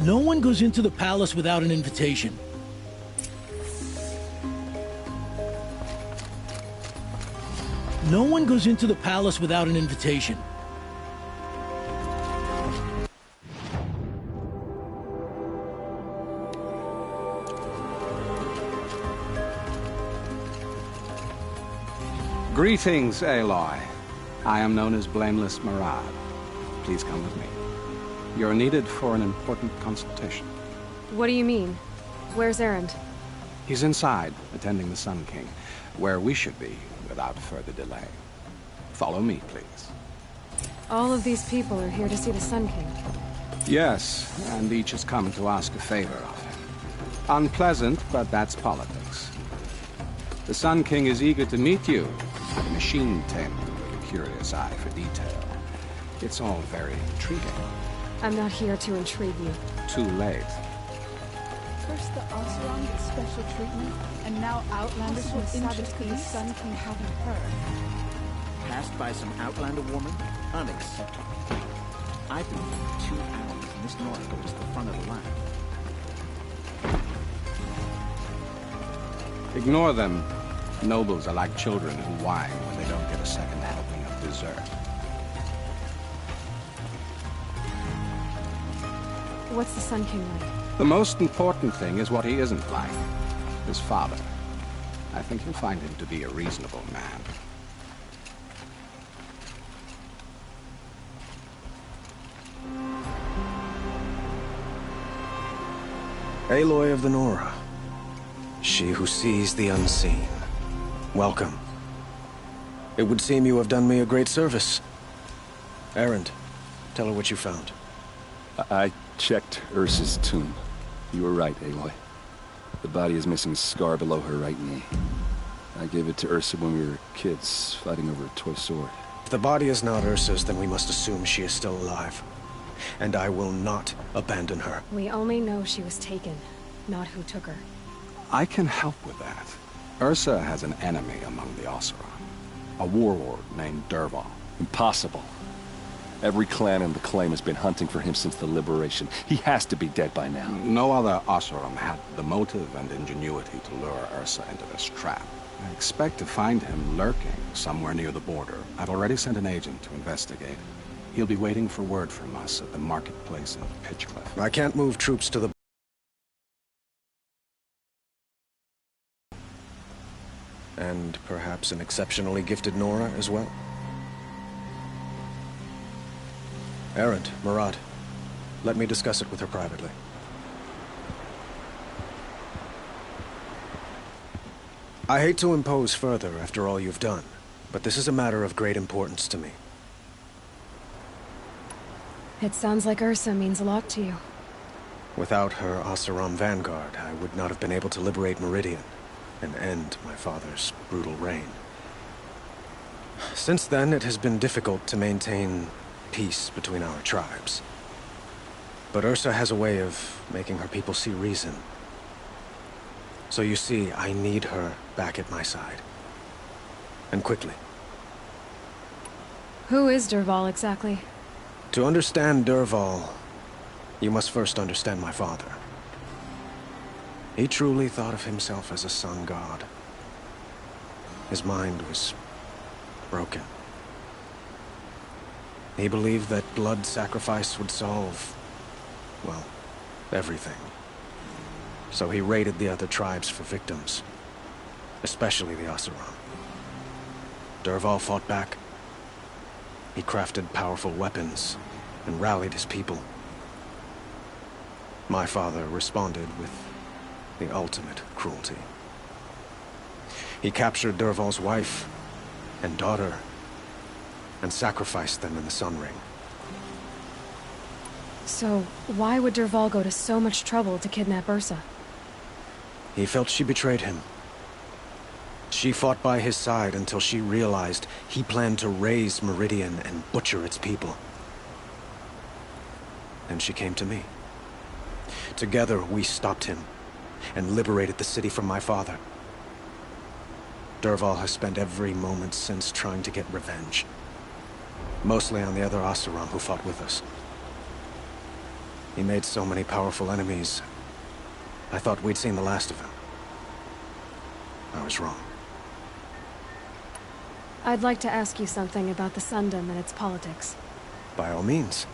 No one goes into the palace without an invitation. No one goes into the palace without an invitation. Greetings, Aloy. I am known as Blameless Murad. Please come with me. You're needed for an important consultation. What do you mean? Where's Erend? He's inside, attending the Sun King, where we should be without further delay. Follow me, please. All of these people are here to see the Sun King. Yes, and each has come to ask a favor of him. Unpleasant, but that's politics. The Sun King is eager to meet you, a machine tamer with a curious eye for detail. It's all very intriguing. I'm not here to intrigue you. Too late. First the Oseram gets special treatment, and now Outlanders with interest in the Sun King haven't heard. Passed by some Outlander woman? Unacceptable. I've been here 2 hours, and this Nora goes to the front of the line. Ignore them. Nobles are like children who whine when they don't get a second helping of dessert. What's the Sun King like? The most important thing is what he isn't like. His father. I think you'll find him to be a reasonable man. Aloy of the Nora. She who sees the unseen. Welcome. It would seem you have done me a great service. Erend, tell her what you found. I checked Ursa's tomb. You were right, Aloy. The body is missing a scar below her right knee. I gave it to Ursa when we were kids, fighting over a toy sword. If the body is not Ursa's, then we must assume she is still alive. And I will not abandon her. We only know she was taken, not who took her. I can help with that. Ursa has an enemy among the Oseram. A warlord named Dervahl. Impossible. Every clan in the Claim has been hunting for him since the liberation. He has to be dead by now. No other Oseram had the motive and ingenuity to lure Ursa into this trap. I expect to find him lurking somewhere near the border. I've already sent an agent to investigate. He'll be waiting for word from us at the marketplace in Pitchcliff. I can't move troops to the... And perhaps an exceptionally gifted Nora as well? Erend, Murad, let me discuss it with her privately. I hate to impose further after all you've done, but this is a matter of great importance to me. It sounds like Ursa means a lot to you. Without her Oseram vanguard, I would not have been able to liberate Meridian and end my father's brutal reign. Since then, it has been difficult to maintain peace between our tribes. But Ursa has a way of making her people see reason. So you see, I need her back at my side. And quickly. Who is Dervahl exactly? To understand Dervahl, you must first understand my father. He truly thought of himself as a sun god. His mind was broken. He believed that blood sacrifice would solve, well, everything. So he raided the other tribes for victims, especially the Oseram. Dervahl fought back. He crafted powerful weapons and rallied his people. My father responded with the ultimate cruelty. He captured Dervahl's wife and daughter and sacrificed them in the Sun Ring. So, why would Dervahl go to so much trouble to kidnap Ursa? He felt she betrayed him. She fought by his side until she realized he planned to raise Meridian and butcher its people. And she came to me. Together, we stopped him and liberated the city from my father. Dervahl has spent every moment since trying to get revenge. Mostly on the other Oseram who fought with us. He made so many powerful enemies. I thought we'd seen the last of him. I was wrong. I'd like to ask you something about the Sundom and its politics. By all means.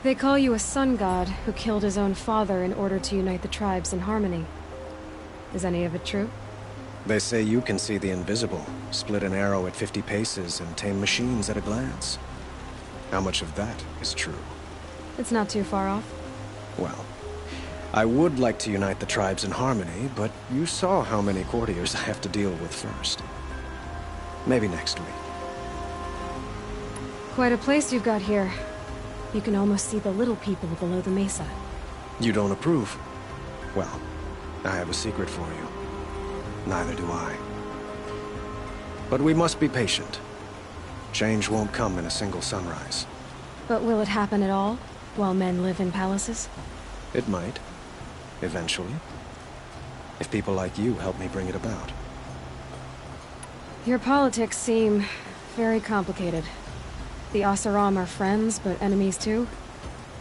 They call you a sun god who killed his own father in order to unite the tribes in harmony. Is any of it true? They say you can see the invisible, split an arrow at 50 paces, and tame machines at a glance. How much of that is true? It's not too far off. Well, I would like to unite the tribes in harmony, but you saw how many courtiers I have to deal with first. Maybe next week. Quite a place you've got here. You can almost see the little people below the mesa. You don't approve? Well, I have a secret for you. Neither do I. But we must be patient. Change won't come in a single sunrise. But will it happen at all, while men live in palaces? It might. Eventually. If people like you help me bring it about. Your politics seem very complicated. The Oseram are friends, but enemies too?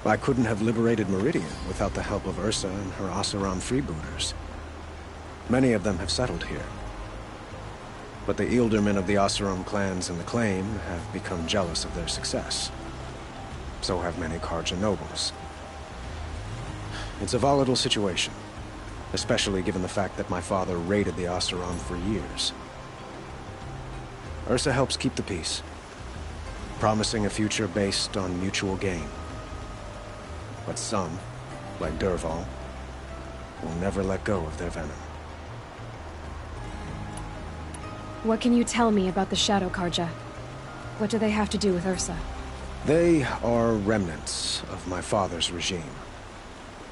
I couldn't have liberated Meridian without the help of Ursa and her Oseram freebooters. Many of them have settled here. But the Ealdormen of the Oseram clans in the Claim have become jealous of their success. So have many Carja nobles. It's a volatile situation, especially given the fact that my father raided the Oseram for years. Ursa helps keep the peace, promising a future based on mutual gain. But some, like Dervahl, will never let go of their venom. What can you tell me about the Shadow Carja? What do they have to do with Ursa? They are remnants of my father's regime,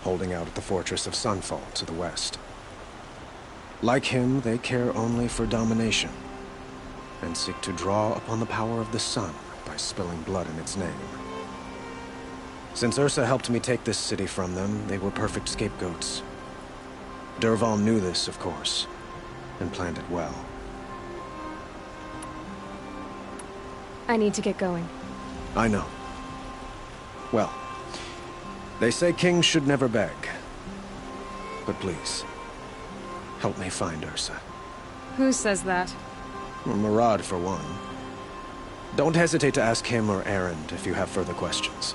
holding out at the fortress of Sunfall to the west. Like him, they care only for domination, and seek to draw upon the power of the sun by spilling blood in its name. Since Ursa helped me take this city from them, they were perfect scapegoats. Dervahl knew this, of course, and planned it well. I need to get going. I know. Well, they say kings should never beg. But please, help me find Ursa. Who says that? Well, Murad, for one. Don't hesitate to ask him or Erend if you have further questions.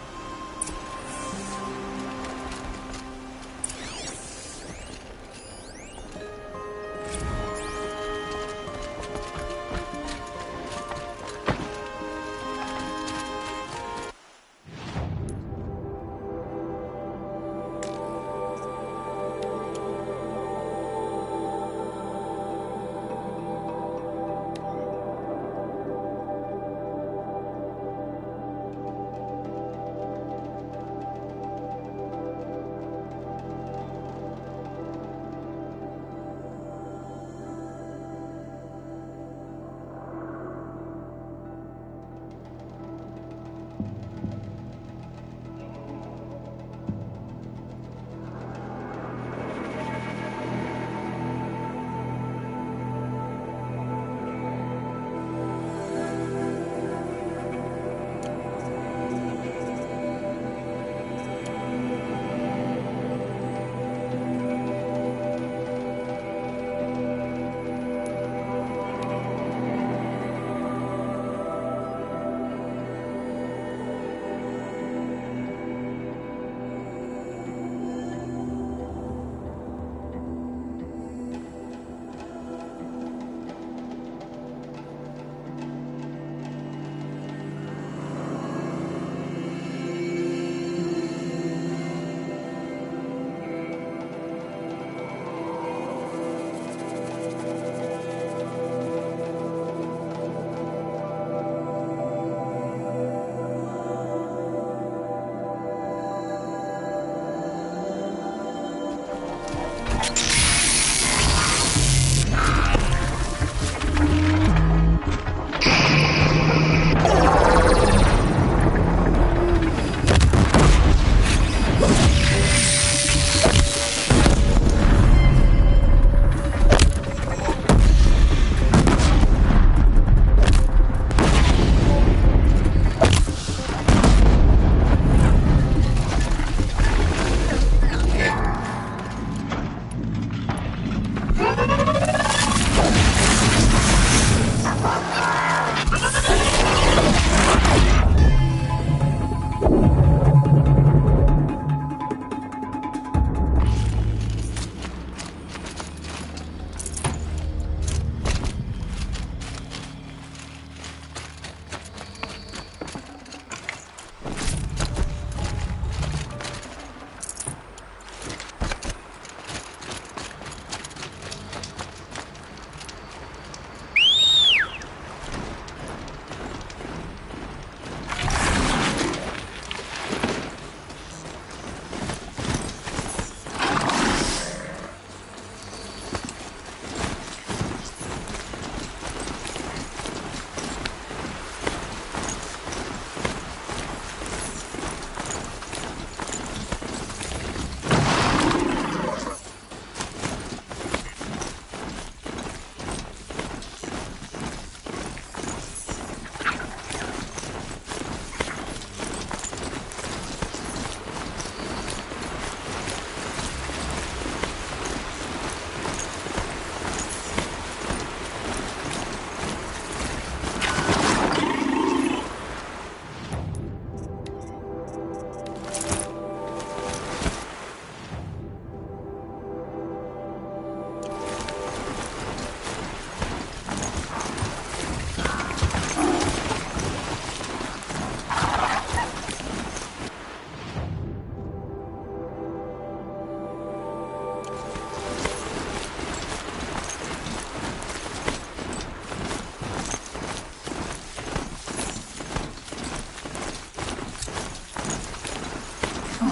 I'll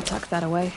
tuck that away.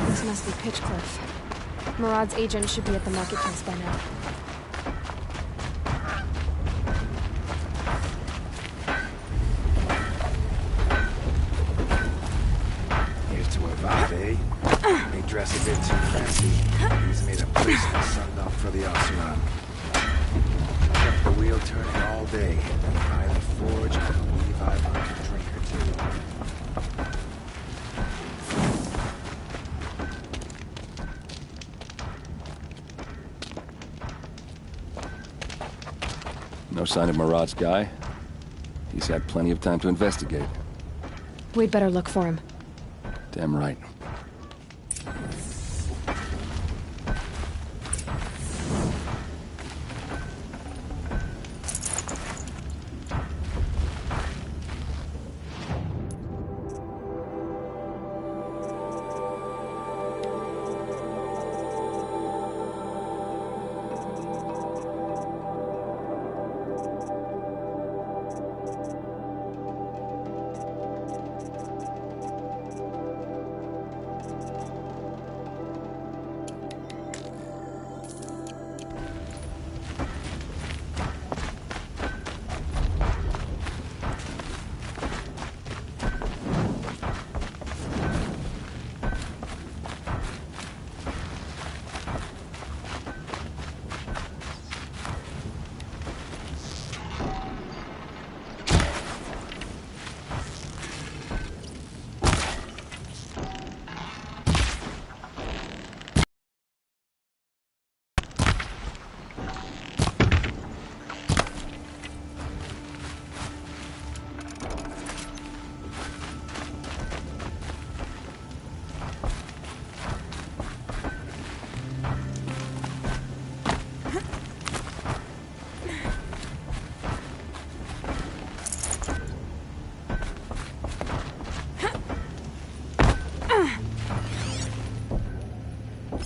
This must be Pitchcliff. Murad's agent should be at the marketplace by now. Here's to Avave. May dress a bit too fancy. He's made a place in the sun up for the Oseram. Kept the wheel turning all day. Behind the forge, I believe I learned a drink or two. No sign of Murad's guy. He's had plenty of time to investigate. We'd better look for him. Damn right.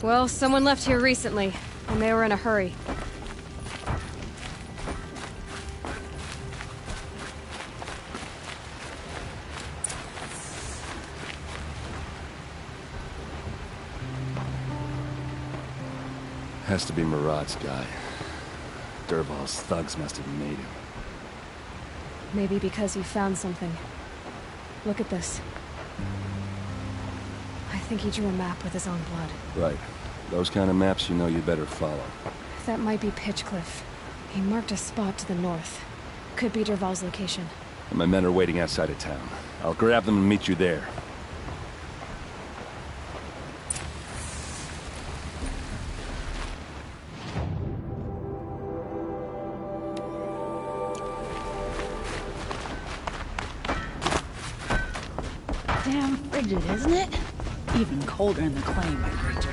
Well, someone left here recently, and they were in a hurry. Has to be Murad's guy. Dervahl's thugs must have made him. Maybe because he found something. Look at this. I think he drew a map with his own blood. Right. Those kind of maps you know you better follow. That might be Pitchcliff. He marked a spot to the north. Could be Dervahl's location. And my men are waiting outside of town. I'll grab them and meet you there. Damn frigid, isn't it? Even colder in the clay, my creature.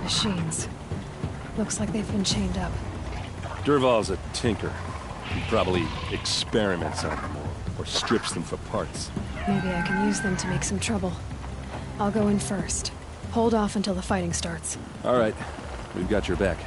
Machines. Looks like they've been chained up. Dervahl's a tinker. He probably experiments on them or strips them for parts. Maybe I can use them to make some trouble. I'll go in first. Hold off until the fighting starts. All right. We've got your back.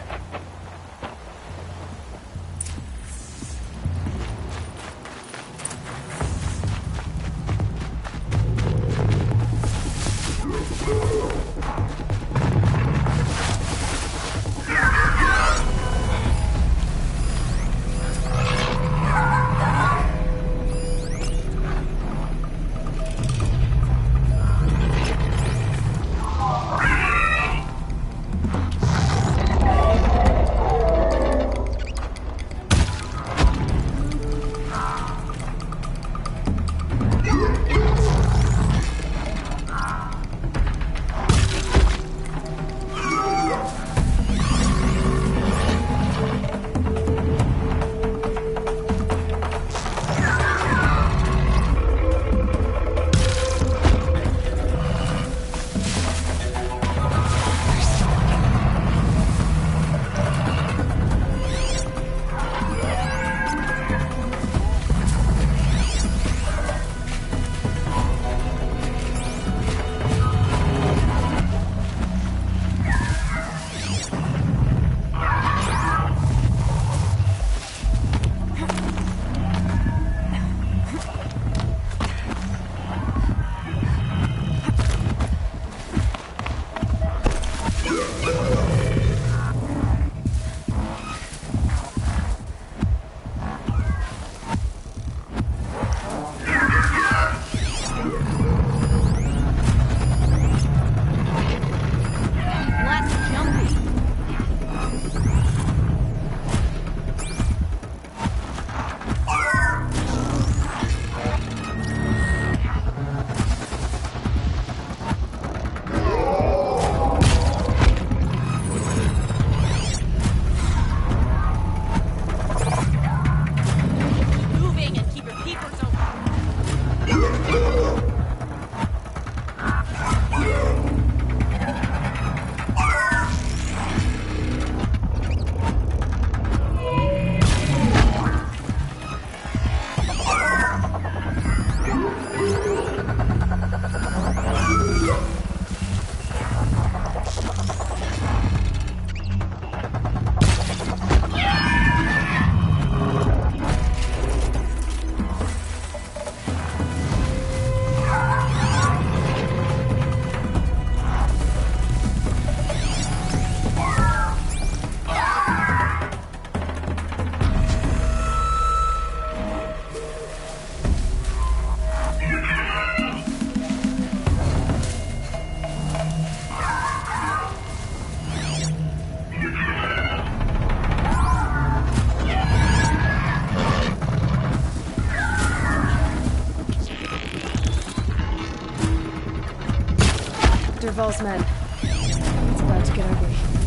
Dervahl's men. It's about to get ugly.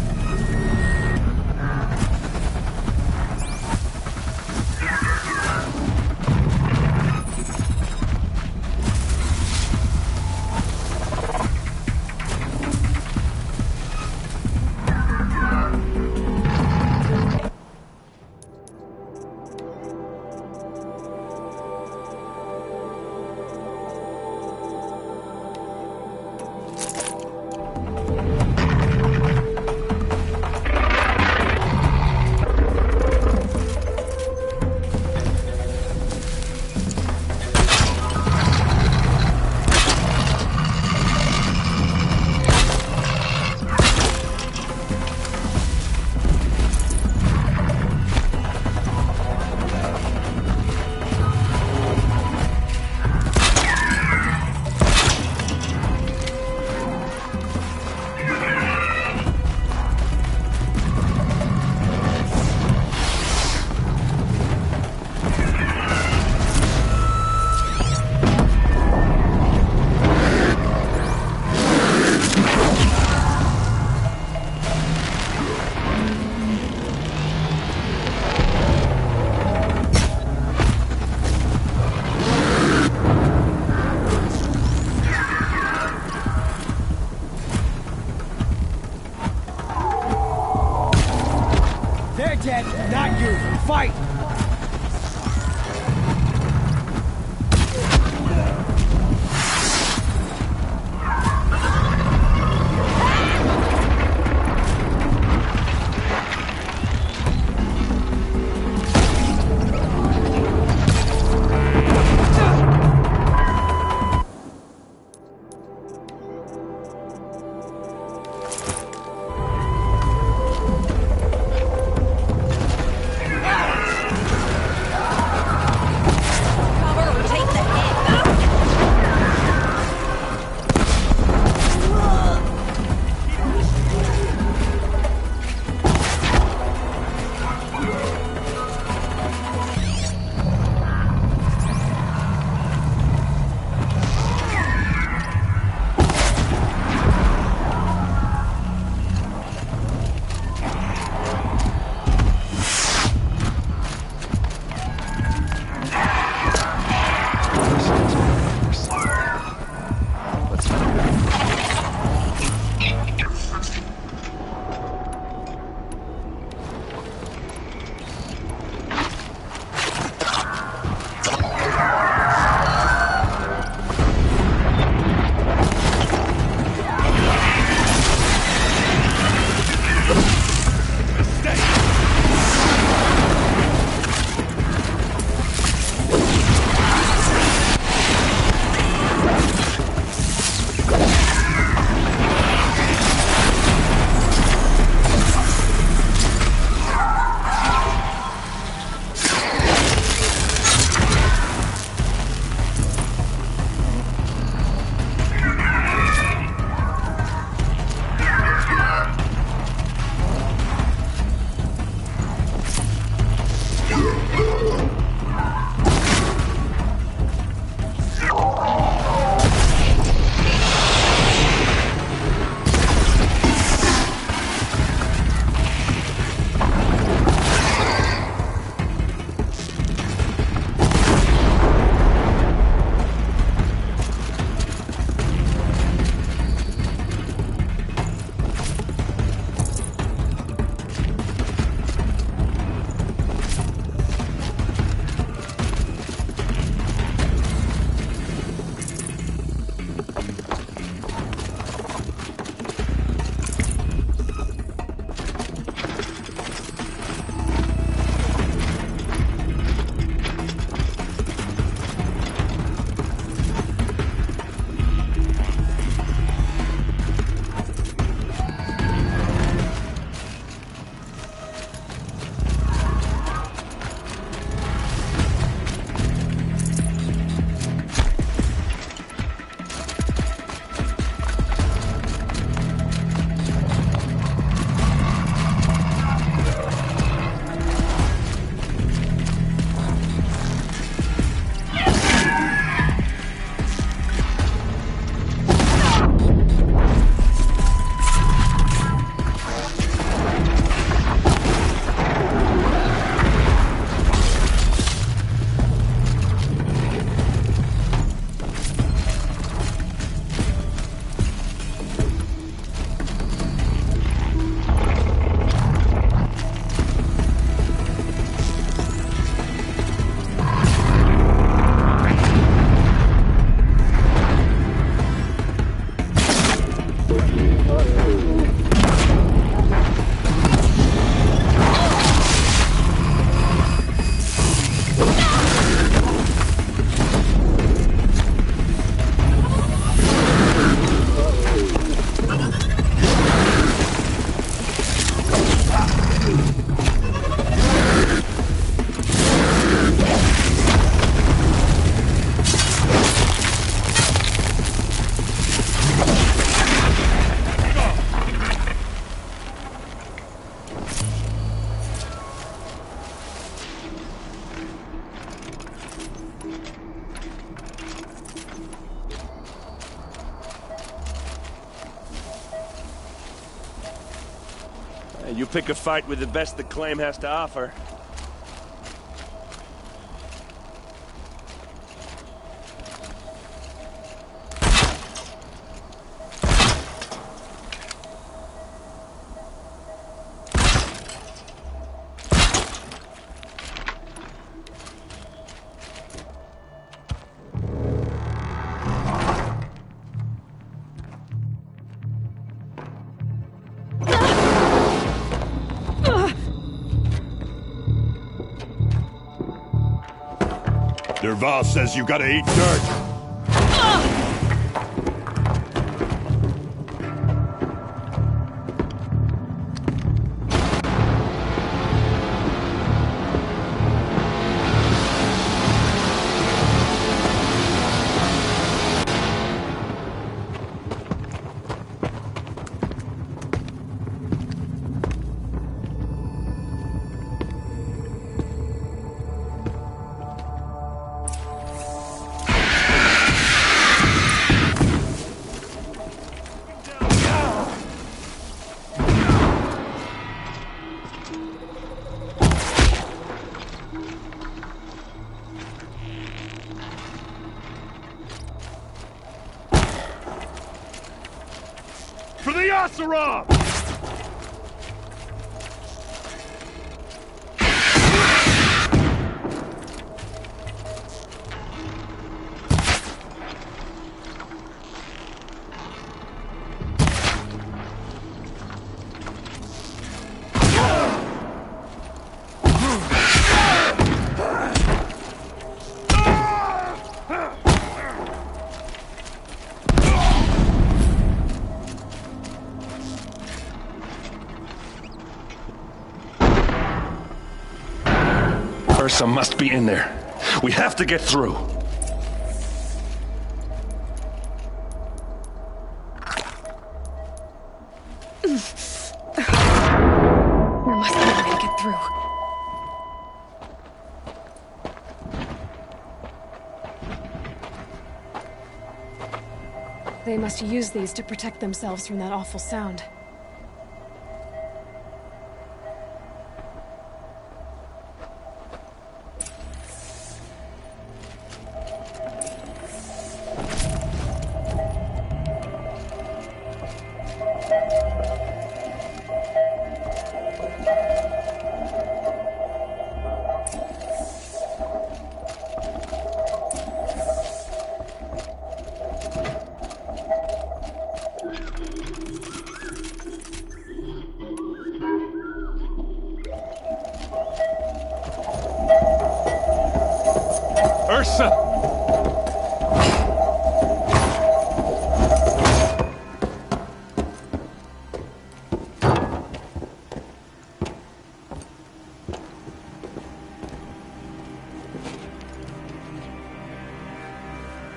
dead, not you. Fight! You pick a fight with the best the claim has to offer. Dervahl says you gotta eat dirt. For the Oseram! Ursa must be in there. We have to get through. There must be a way to get through. They must use these to protect themselves from that awful sound. Ursa!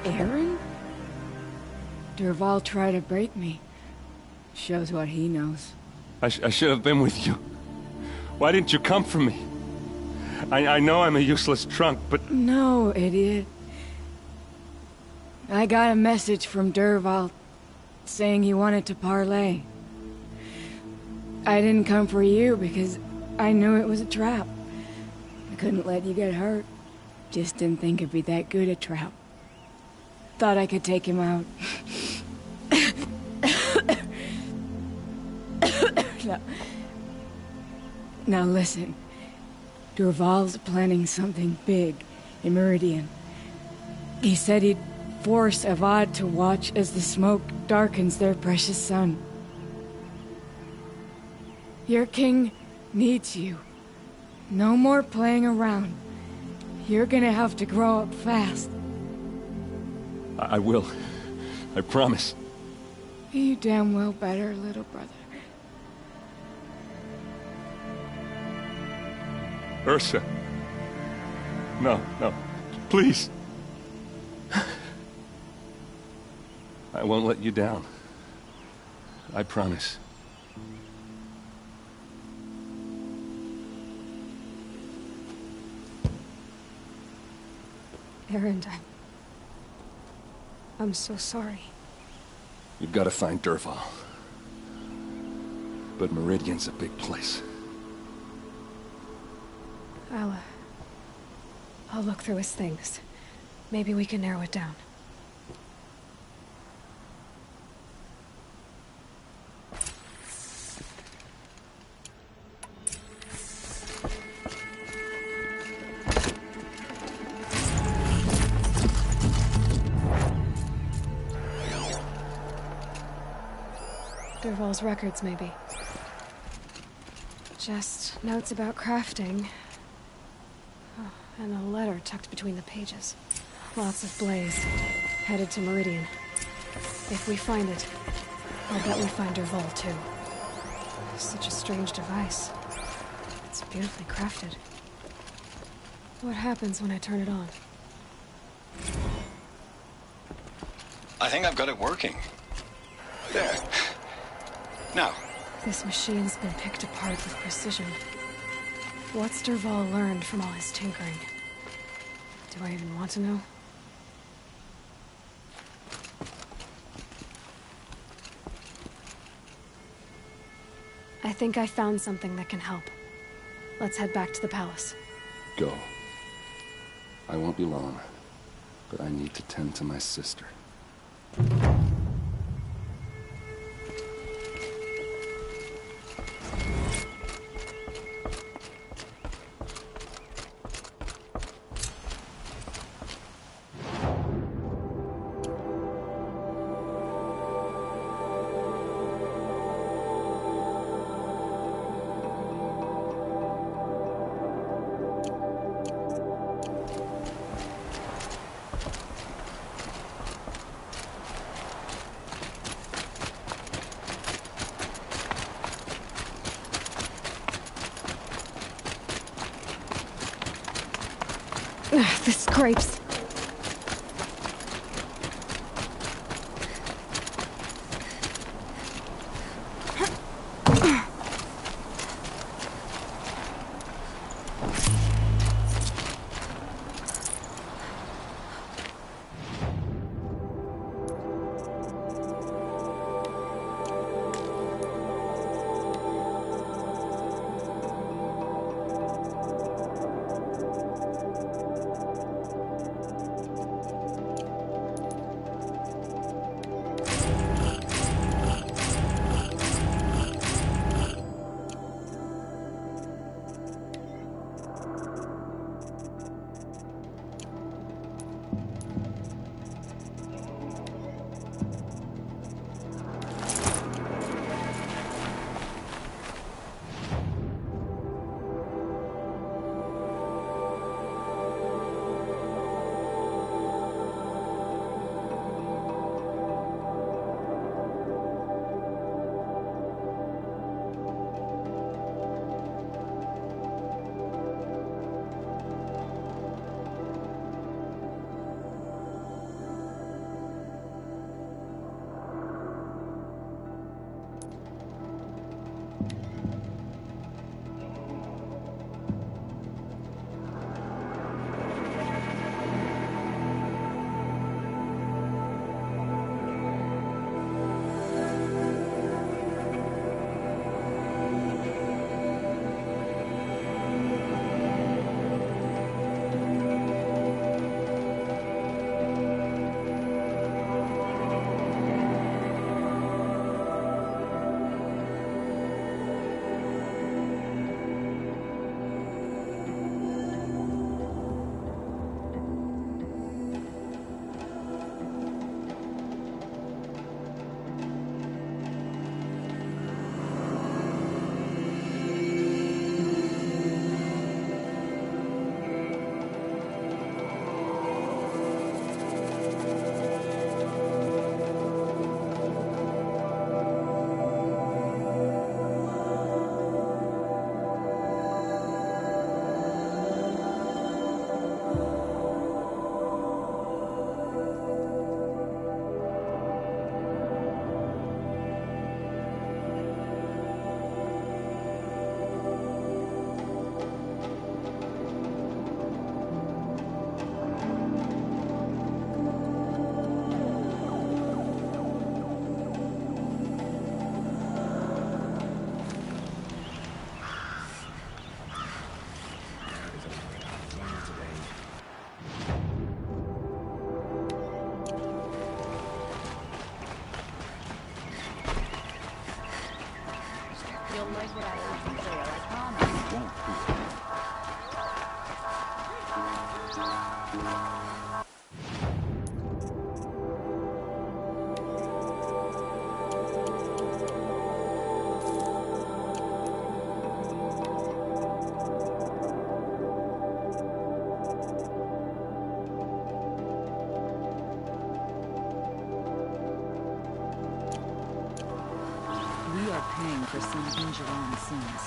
Aaron? Dervahl tried to break me. Shows what he knows. I should have been with you. Why didn't you come for me? I know I'm a useless trunk, but... No, idiot. I got a message from Dervahl saying he wanted to parlay. I didn't come for you because I knew it was a trap. I couldn't let you get hurt. Just didn't think it'd be that good a trap. Thought I could take him out. Now listen. Dervahl's planning something big in Meridian. He said he'd force Avad to watch as the smoke darkens their precious sun. Your king needs you. No more playing around. You're gonna have to grow up fast. I will. I promise. You damn well better, little brother. Ursa. No, no. Please. I won't let you down. I promise. Erend, I'm so sorry. You've got to find Dervahl. But Meridian's a big place. I'll look through his things. Maybe we can narrow it down. Dervahl's records, maybe. Just notes about crafting. Oh, and a letter tucked between the pages. Lots of blaze. Headed to Meridian. If we find it, I'll bet we find Dervahl too. Such a strange device. It's beautifully crafted. What happens when I turn it on? I think I've got it working. There. Now. This machine's been picked apart with precision. What's Dervahl learned from all his tinkering? Do I even want to know? I think I found something that can help. Let's head back to the palace. Go. I won't be long, but I need to tend to my sister. The scrapes. You'll like what I have to say, I promise. Won't do it. We are paying for some King Jiran's sins.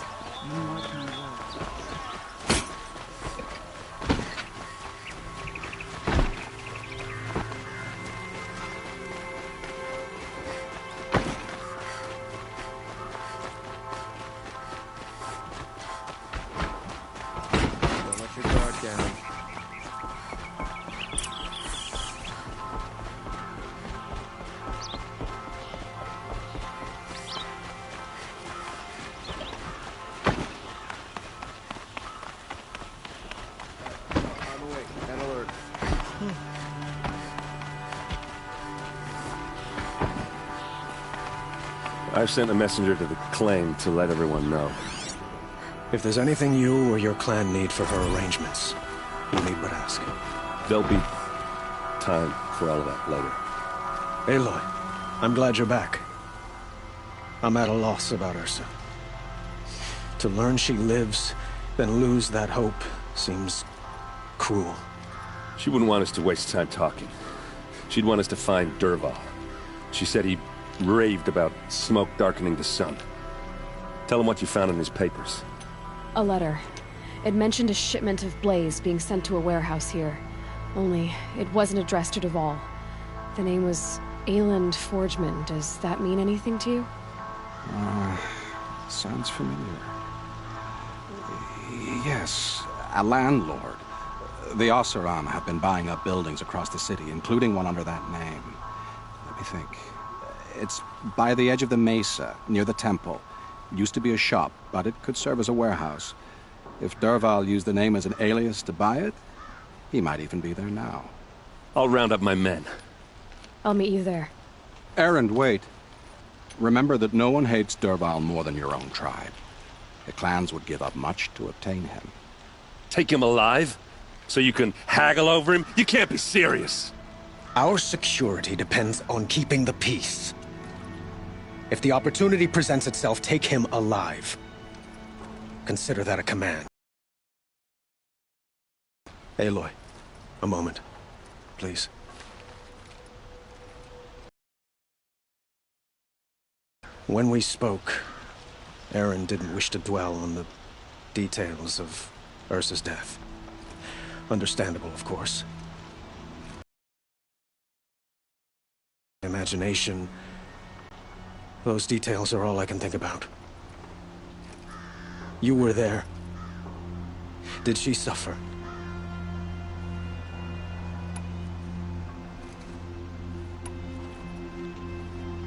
You mark my words. Don't let your guard down. On the way. And alert. I've sent a messenger to the claim to let everyone know. If there's anything you or your clan need for her arrangements, you need but ask. There'll be time for all of that later. Aloy, I'm glad you're back. I'm at a loss about Ursa. To learn she lives, then lose that hope, seems cruel. She wouldn't want us to waste time talking. She'd want us to find Dervahl. She said he raved about smoke darkening the sun. Tell him what you found in his papers. A letter. It mentioned a shipment of blaze being sent to a warehouse here. Only, it wasn't addressed to Dervahl. The name was Ayland Forgeman. Does that mean anything to you? Sounds familiar. Yes, a landlord. The Oseram have been buying up buildings across the city, including one under that name. Let me think. It's by the edge of the mesa, near the temple. It used to be a shop, but it could serve as a warehouse. If Dervahl used the name as an alias to buy it, he might even be there now. I'll round up my men. I'll meet you there. Erend, wait. Remember that no one hates Dervahl more than your own tribe. The clans would give up much to obtain him. Take him alive? So you can haggle over him? You can't be serious! Our security depends on keeping the peace. If the opportunity presents itself, take him alive. Consider that a command. Aloy, a moment, please. When we spoke, Erend didn't wish to dwell on the details of Ursa's death. Understandable, of course. Imagination, those details are all I can think about. You were there. Did she suffer?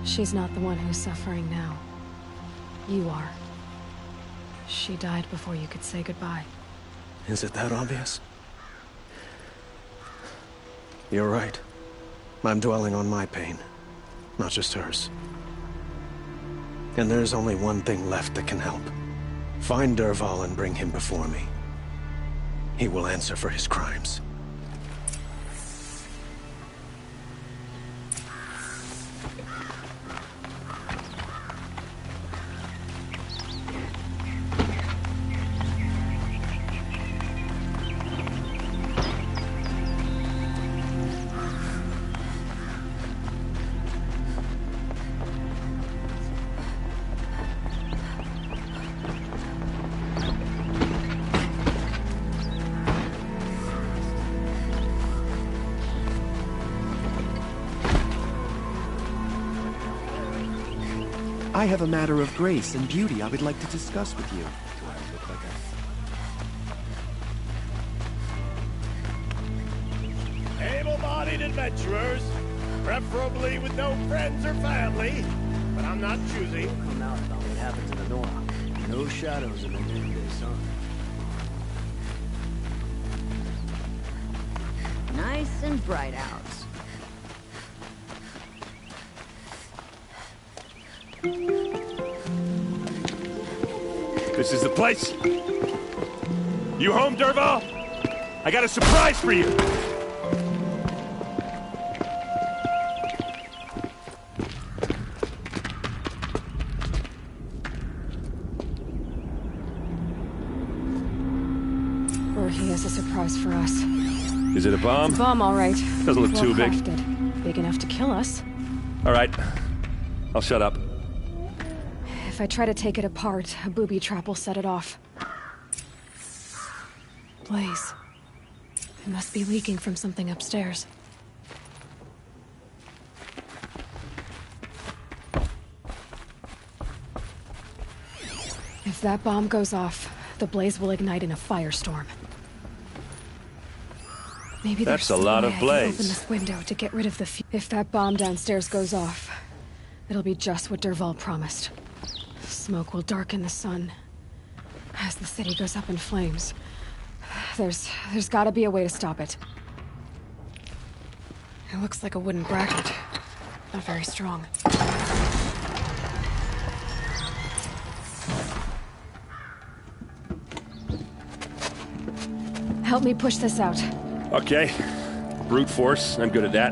She's not the one who's suffering now. You are. She died before you could say goodbye. Is it that obvious? You're right. I'm dwelling on my pain, not just hers. And there's only one thing left that can help. Find Dervahl and bring him before me. He will answer for his crimes. I have a matter of grace and beauty I would like to discuss with you. Do I look like Able-bodied adventurers, preferably with no friends or family, but I'm not choosy. Come out about what happened to the Nora. No shadows in the noonday sun. Nice and bright out. This is the place. You home, Dervahl? I got a surprise for you. Or he has a surprise for us. Is it a bomb? It's a bomb, all right. Doesn't look too big. Crafted. Big enough to kill us. All right. I'll shut up. If I try to take it apart, a booby trap will set it off. Blaze. It must be leaking from something upstairs. If that bomb goes off, the blaze will ignite in a firestorm. Maybe That's there's a lot of some way I can blaze. open this window to get rid of the If that bomb downstairs goes off, it'll be just what Dervahl promised. Smoke will darken the sun as the city goes up in flames. There's gotta be a way to stop it. It looks like a wooden bracket. Not very strong. Help me push this out. Okay. Brute force. I'm good at that.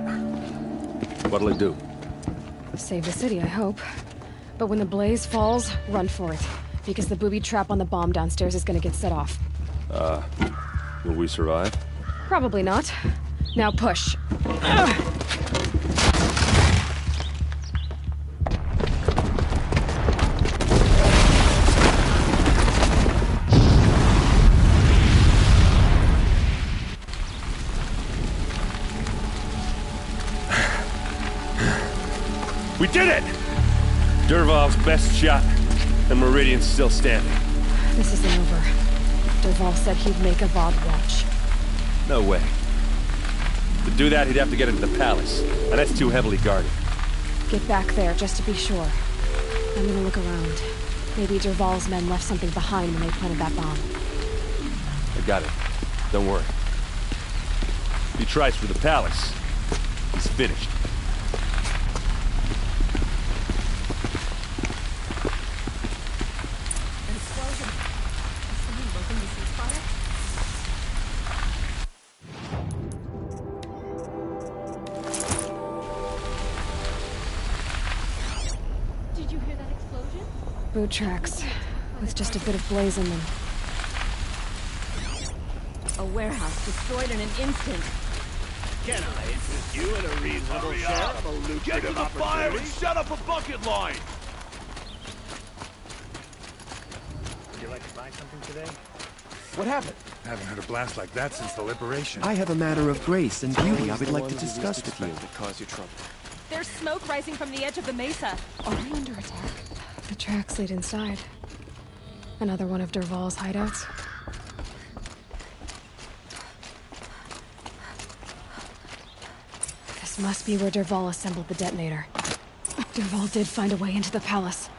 What'll it do? Save the city, I hope. But when the blaze falls, run for it. Because the booby trap on the bomb downstairs is gonna get set off. Will we survive? Probably not. Now push. We did it! Dervahl's best shot, and Meridian's still standing. This isn't over. Dervahl said he'd make Avad watch. No way. To do that, he'd have to get into the palace, and that's too heavily guarded. Get back there, just to be sure. I'm gonna look around. Maybe Dervahl's men left something behind when they planted that bomb. I got it. Don't worry. If he tries for the palace, he's finished. Boot tracks, with just a bit of blaze in them. A warehouse destroyed in an instant. Can I interest you in a reasonable share of a lucrative Get to the fire and set up a bucket line! Would you like to buy something today? What happened? I haven't heard a blast like that since the liberation. I have a matter of grace and beauty I would like to discuss with you. To cause you trouble. There's smoke rising from the edge of the mesa. Are we under attack? The tracks lead inside. Another one of Dervahl's hideouts. This must be where Dervahl assembled the detonator. Dervahl did find a way into the palace.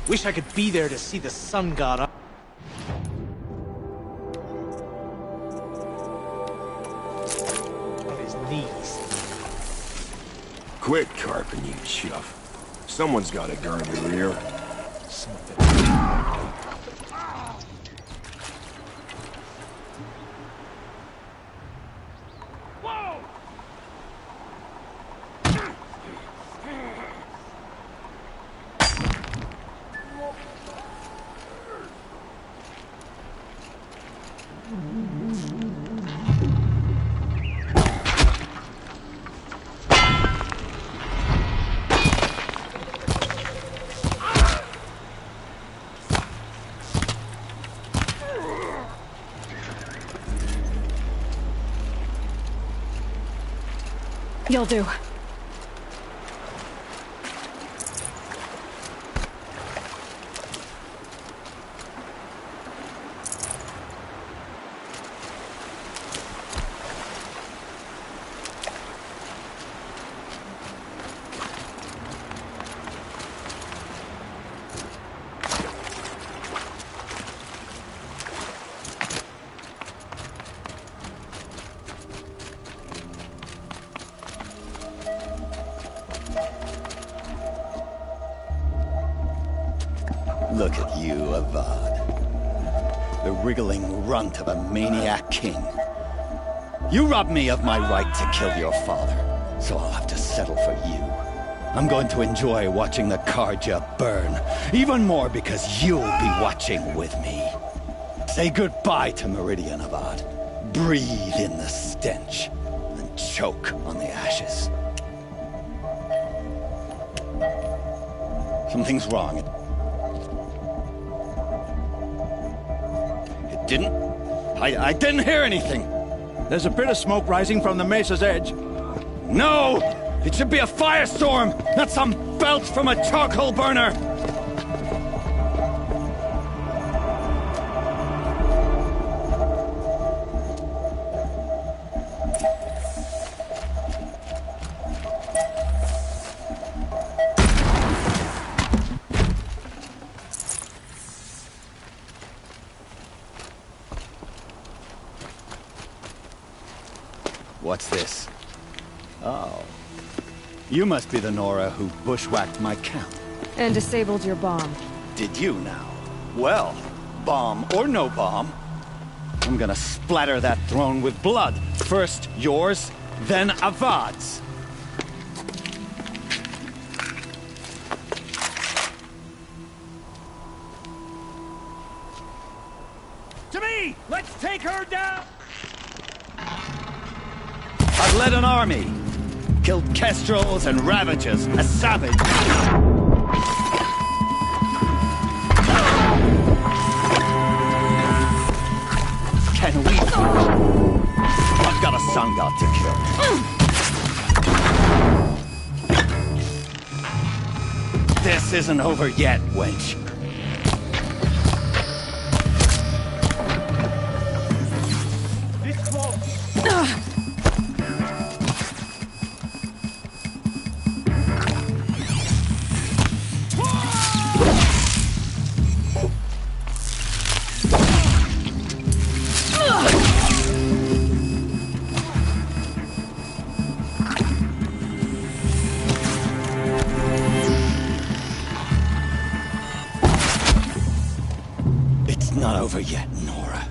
Wish I could be there to see the sun god up. On his knees. Quit carping, you chuff. Someone's got to guard the rear. You'll do. Look at you, Avad. The wriggling runt of a maniac king. You robbed me of my right to kill your father, so I'll have to settle for you. I'm going to enjoy watching the Carja burn, even more because you'll be watching with me. Say goodbye to Meridian, Avad. Breathe in the stench, and choke on the ashes. Something's wrong. I didn't hear anything. There's a bit of smoke rising from the mesa's edge. No! It should be a firestorm, not some belch from a charcoal burner! What's this? Oh. You must be the Nora who bushwhacked my camp. And disabled your bomb. Did you now? Well, bomb or no bomb, I'm gonna splatter that throne with blood. First yours, then Avad's. To me! Let's take her down! I've led an army, killed kestrels and ravages, a savage. Can we? I've got a sun god to kill. This isn't over yet, wench. Not over yet, Nora.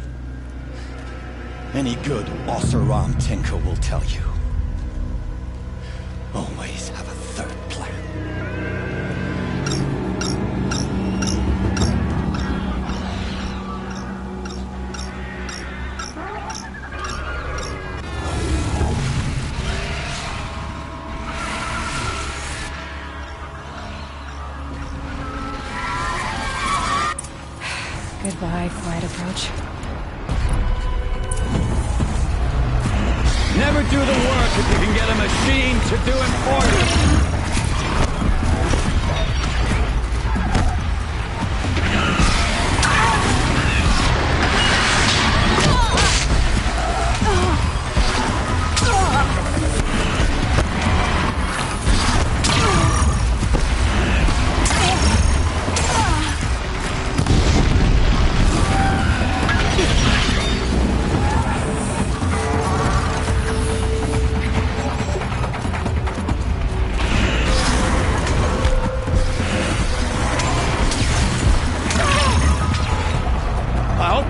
Any good Oseram tinker will tell you. Always have a third plan. Goodbye, quiet approach. Never do the work if you can get a machine to do it for you.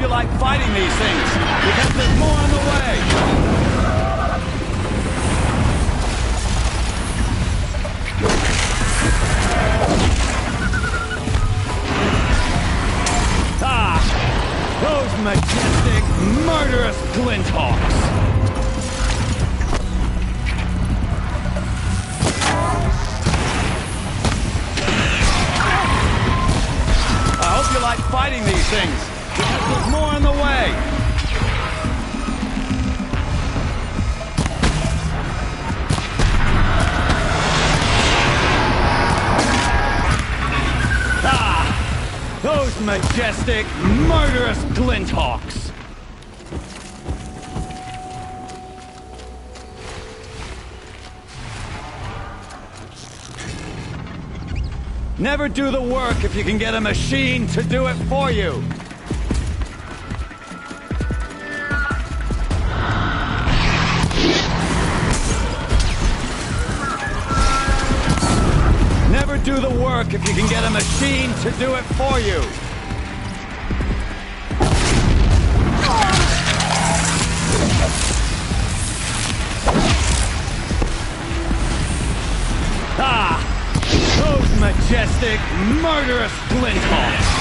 You like fighting these things, because there's more on the way. Ah, those majestic murderous Glinthawks! I hope you like fighting these things, because there's more on the way! Those majestic, murderous Glinthawks! Never do the work if you can get a machine to do it for you! Never do the work if you can get a machine to do it for you! Ah! Those majestic, murderous Glinthawks!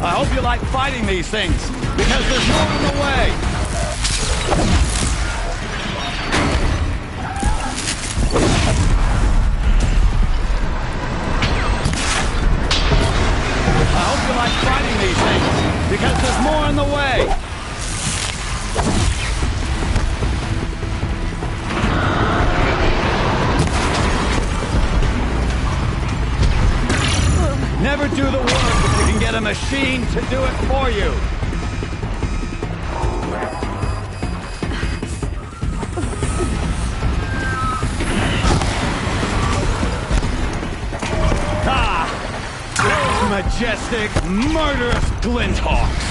I hope you like fighting these things, because there's more on the way! I hope you like fighting these things, because there's more on the way! Never do the work if you can get a machine to do it for you. Ah! Those majestic, murderous Glinthawks!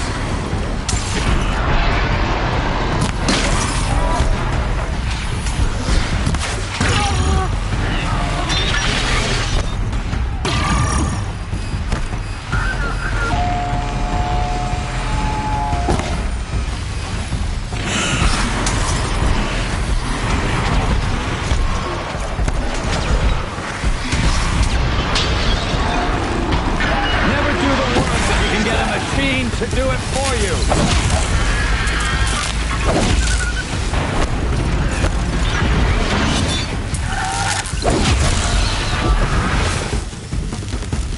To do it for you.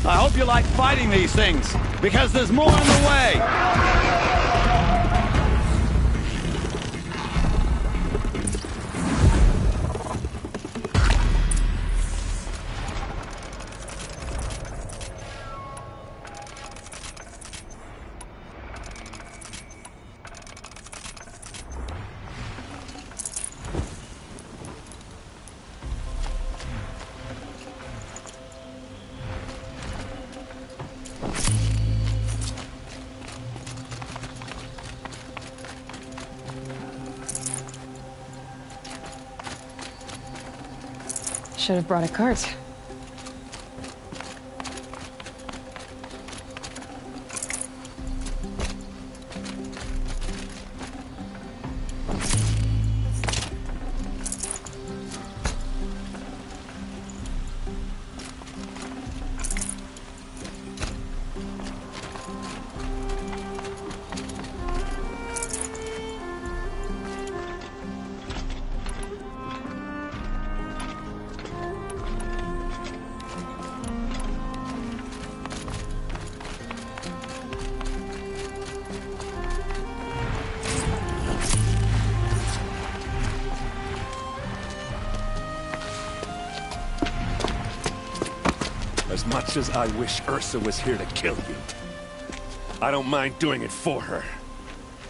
I hope you like fighting these things, because there's more on the way. Should have brought a cart. As much as I wish Ursa was here to kill you, I don't mind doing it for her.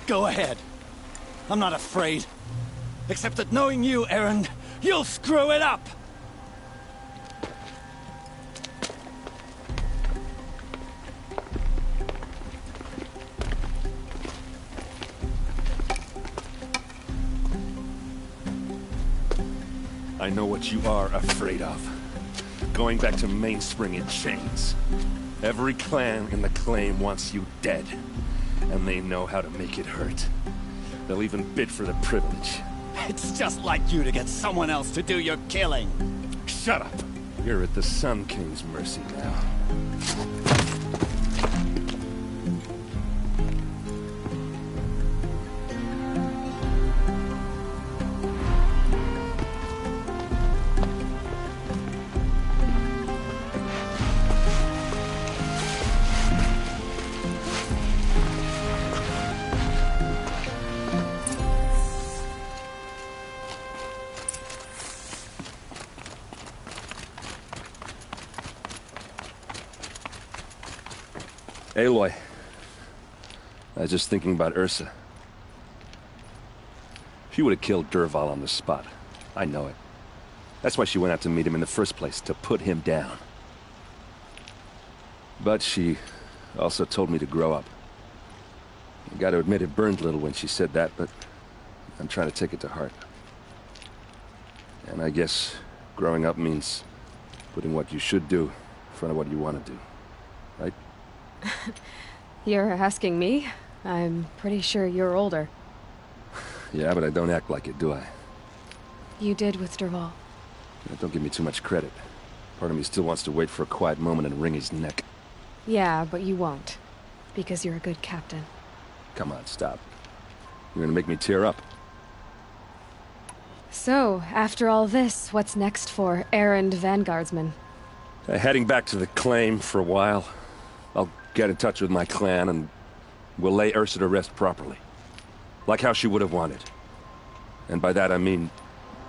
Go ahead. I'm not afraid. Except that knowing you, Erend, you'll screw it up! I know what you are afraid of. Going back to Mainspring in chains. Every clan in the Claim wants you dead. And they know how to make it hurt. They'll even bid for the privilege. It's just like you to get someone else to do your killing. Shut up! You're at the Sun King's mercy now. Aloy, I was just thinking about Ursa. She would have killed Dervahl on the spot. I know it. That's why she went out to meet him in the first place, to put him down. But she also told me to grow up. I gotta admit it burned a little when she said that, but I'm trying to take it to heart. And I guess growing up means putting what you should do in front of what you want to do, right? You're asking me? I'm pretty sure you're older. Yeah, but I don't act like it, do I? You did with Dervahl. Don't give me too much credit. Part of me still wants to wait for a quiet moment and wring his neck. Yeah, but you won't. Because you're a good captain. Come on, stop. You're gonna make me tear up. So, after all this, what's next for Erend Vanguardsman? Heading back to the Claim for a while. I'll get in touch with my clan and we'll lay Ursa to rest properly. Like how she would have wanted. And by that I mean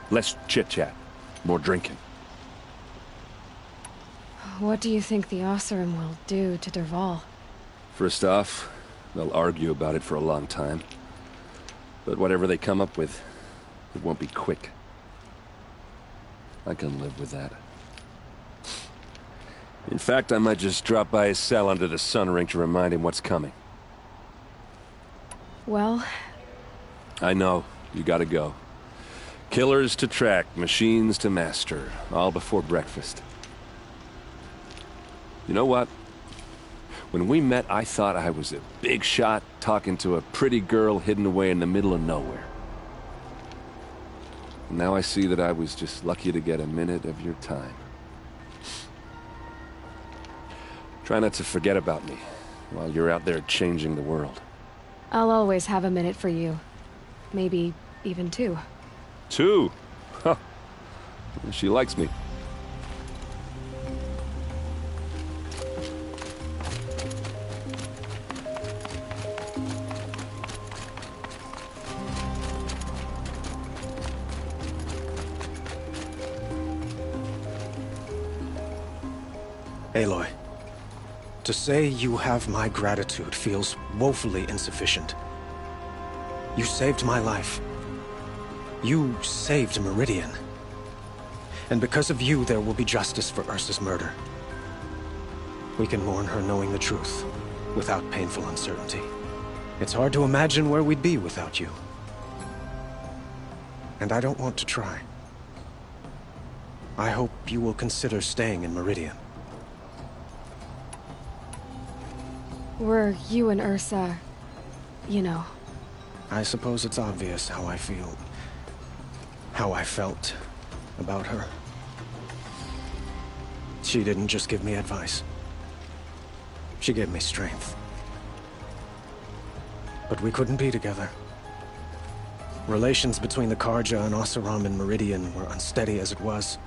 less chit-chat, more drinking. What do you think the Oseram will do to Dervahl? First off, they'll argue about it for a long time. But whatever they come up with, it won't be quick. I can live with that. In fact, I might just drop by his cell under the sun ring to remind him what's coming. Well... I know. You gotta go. Killers to track, machines to master. All before breakfast. You know what? When we met, I thought I was a big shot talking to a pretty girl hidden away in the middle of nowhere. And now I see that I was just lucky to get a minute of your time. Try not to forget about me while you're out there changing the world. I'll always have a minute for you. Maybe even two. Two? Huh. She likes me. Aloy, to say you have my gratitude feels woefully insufficient. You saved my life. You saved Meridian. And because of you, there will be justice for Ursa's murder. We can mourn her knowing the truth, without painful uncertainty. It's hard to imagine where we'd be without you. And I don't want to try. I hope you will consider staying in Meridian. Were you and Ursa... you know... I suppose it's obvious how I feel. How I felt about her. She didn't just give me advice. She gave me strength. But we couldn't be together. Relations between the Carja and Oseram and Meridian were unsteady as it was.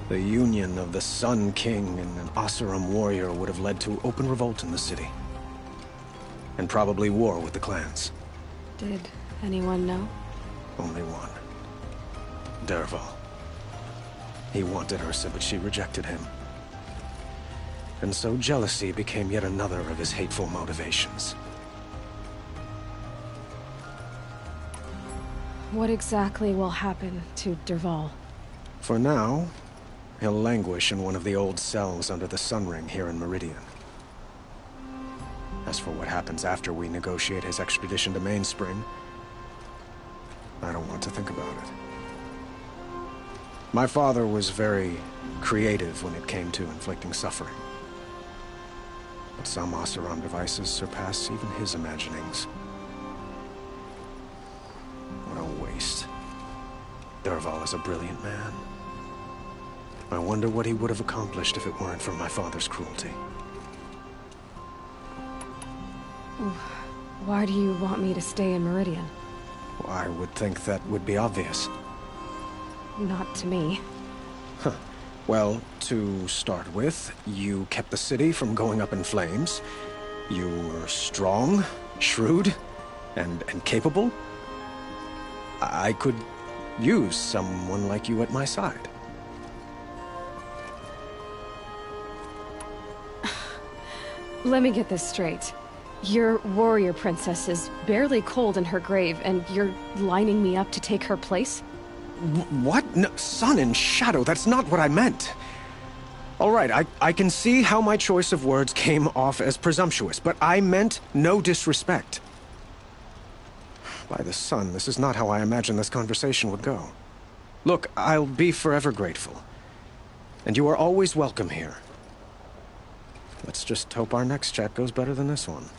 The union of the Sun King and an Oseram warrior would have led to open revolt in the city. And probably war with the clans. Did anyone know? Only one. Dervahl. He wanted Ursa, but she rejected him. And so jealousy became yet another of his hateful motivations. What exactly will happen to Dervahl? For now, he'll languish in one of the old cells under the Sun Ring here in Meridian. As for what happens after we negotiate his extradition to Mainspring, I don't want to think about it. My father was very creative when it came to inflicting suffering. But some Oseram devices surpass even his imaginings. What a waste. Dervahl is a brilliant man. I wonder what he would have accomplished if it weren't for my father's cruelty. Why do you want me to stay in Meridian? Well, I would think that would be obvious. Not to me. Huh. Well, to start with, you kept the city from going up in flames. You were strong, shrewd, and capable. I could use someone like you at my side. Let me get this straight. Your warrior princess is barely cold in her grave, and you're lining me up to take her place? What? No, Sun and Shadow, that's not what I meant. All right, I can see how my choice of words came off as presumptuous, but I meant no disrespect. By the sun, this is not how I imagined this conversation would go. Look, I'll be forever grateful. And you are always welcome here. Let's just hope our next chat goes better than this one.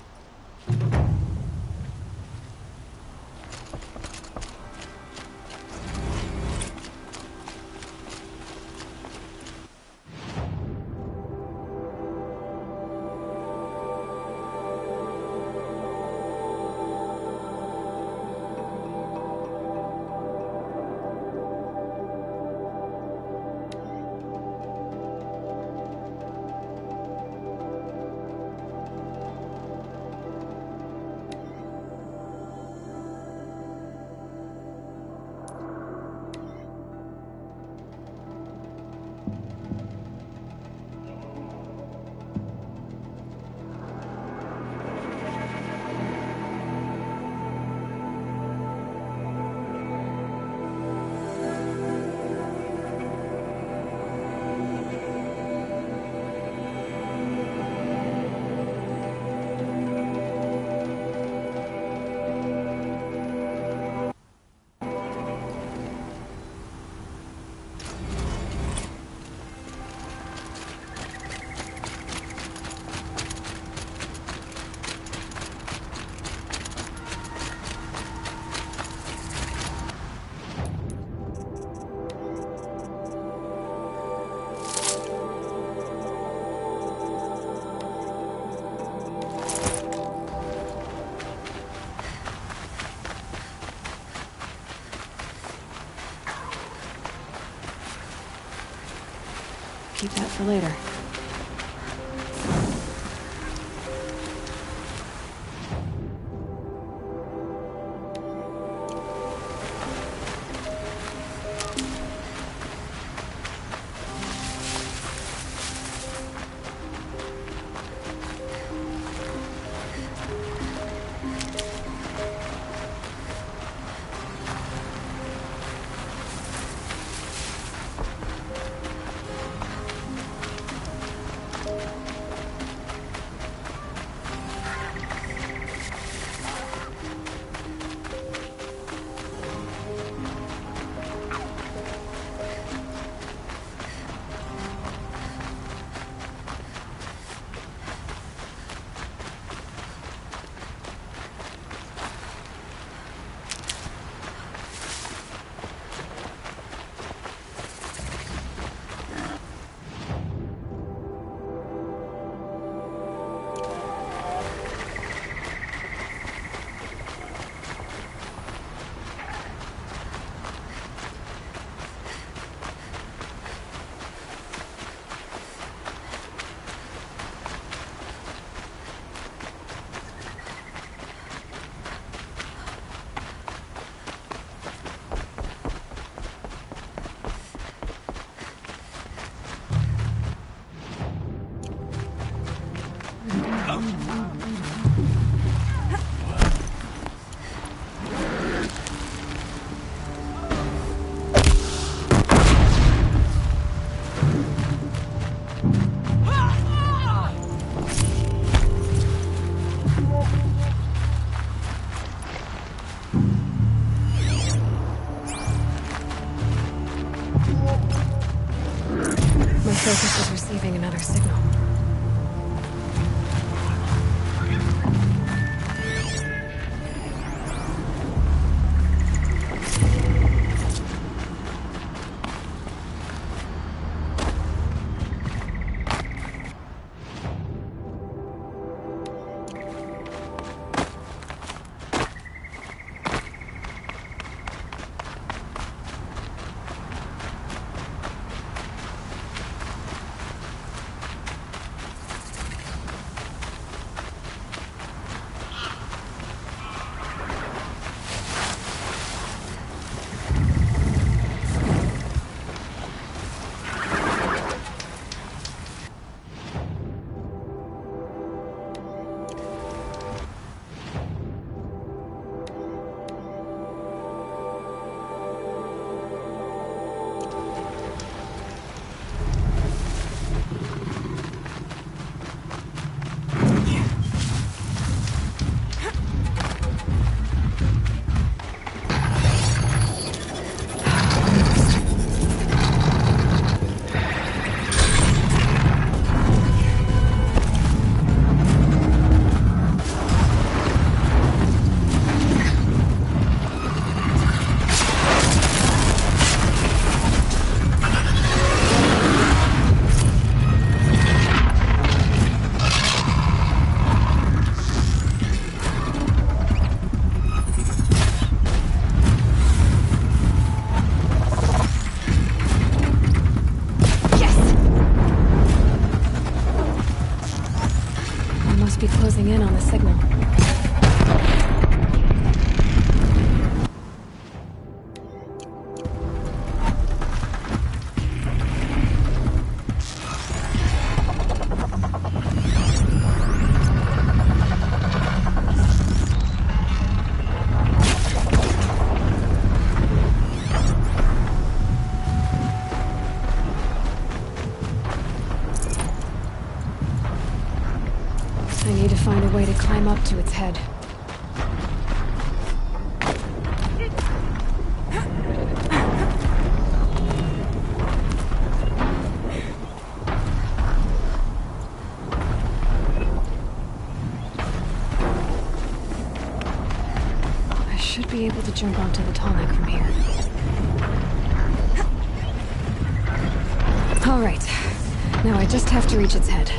Keep that for later. My focus is receiving another signal. Be closing in on the signal. I need to find a way to climb up to its head. I should be able to jump onto the tonic from here. All right. Now I just have to reach its head.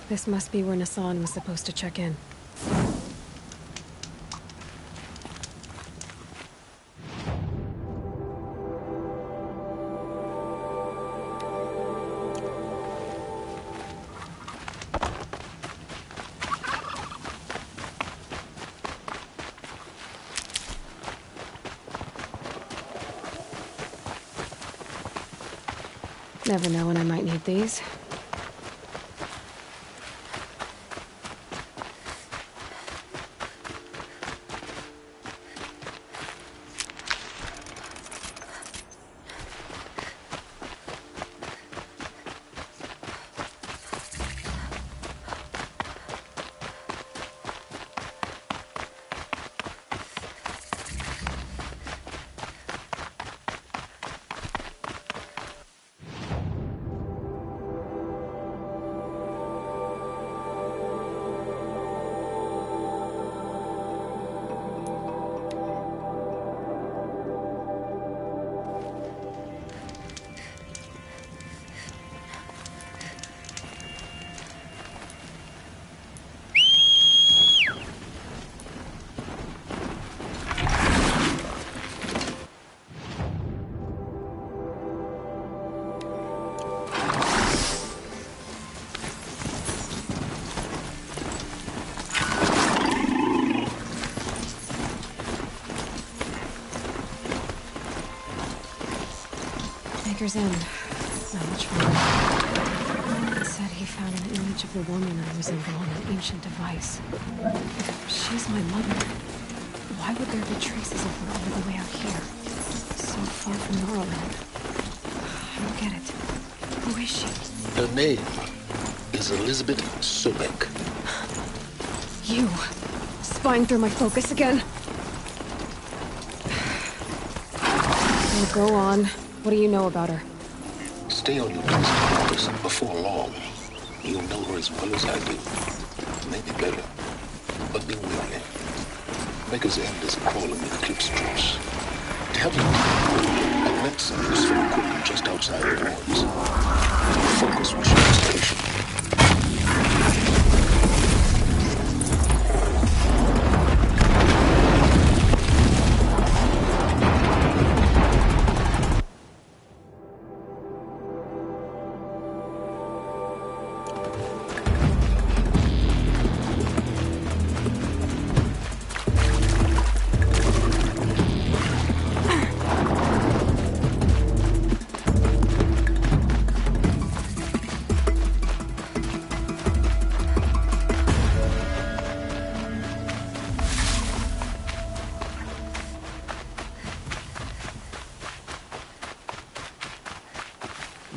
This must be where Nassan was supposed to check in. Never know when I might need these. Baker's End. Not much further. It said he found an image of a woman I resemble on an ancient device. If she's my mother, why would there be traces of her all the way out here? So far from Norland. I don't get it. Who is she? Her name is Elizabeth Sobek. You. Spying through my focus again? Well, go on. What do you know about her? Stay on your post, Marcus. Before long, you'll know her as well as I do. Maybe better. But be wary. Baker's End is crawling with Eclipse troops. Tell them I met some useful equipment just outside the walls. Focus will show us station.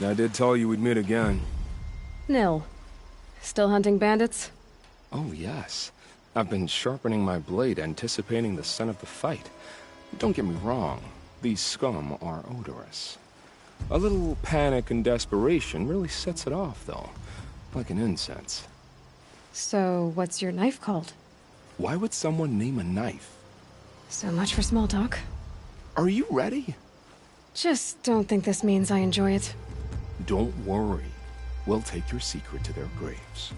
I did tell you we'd meet again. Nil. Still hunting bandits? Oh, yes. I've been sharpening my blade, anticipating the scent of the fight. Don't get me wrong. These scum are odorous. A little panic and desperation really sets it off, though. Like an incense. So, what's your knife called? Why would someone name a knife? So much for small talk. Are you ready? Just don't think this means I enjoy it. Don't worry. We'll take your secret to their graves.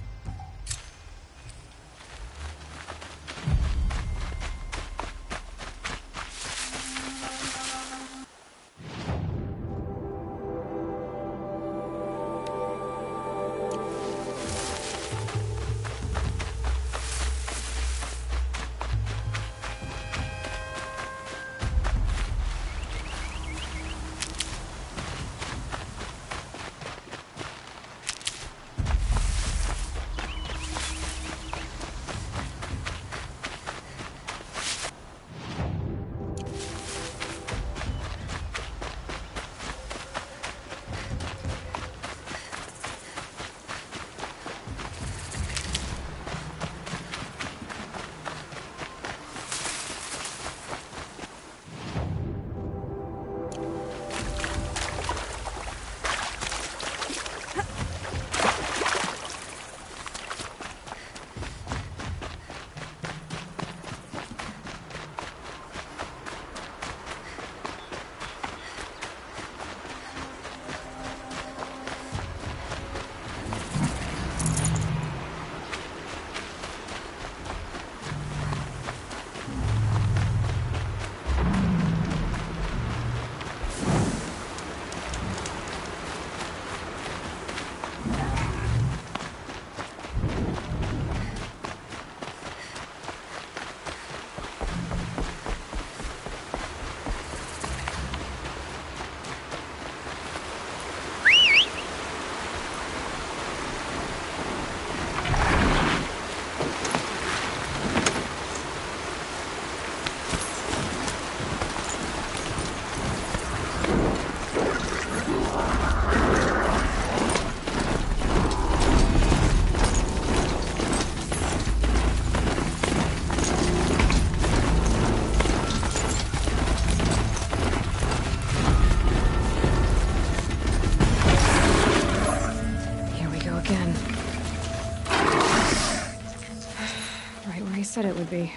said it would be.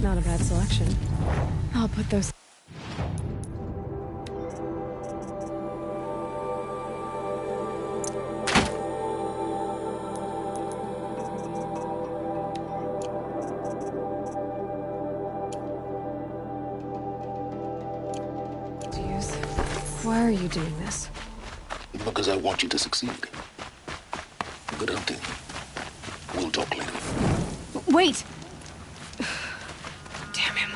Not a bad selection. I'll put those... Why are you doing this? Because I want you to succeed. Good hunting. We'll talk later. Wait! Damn him.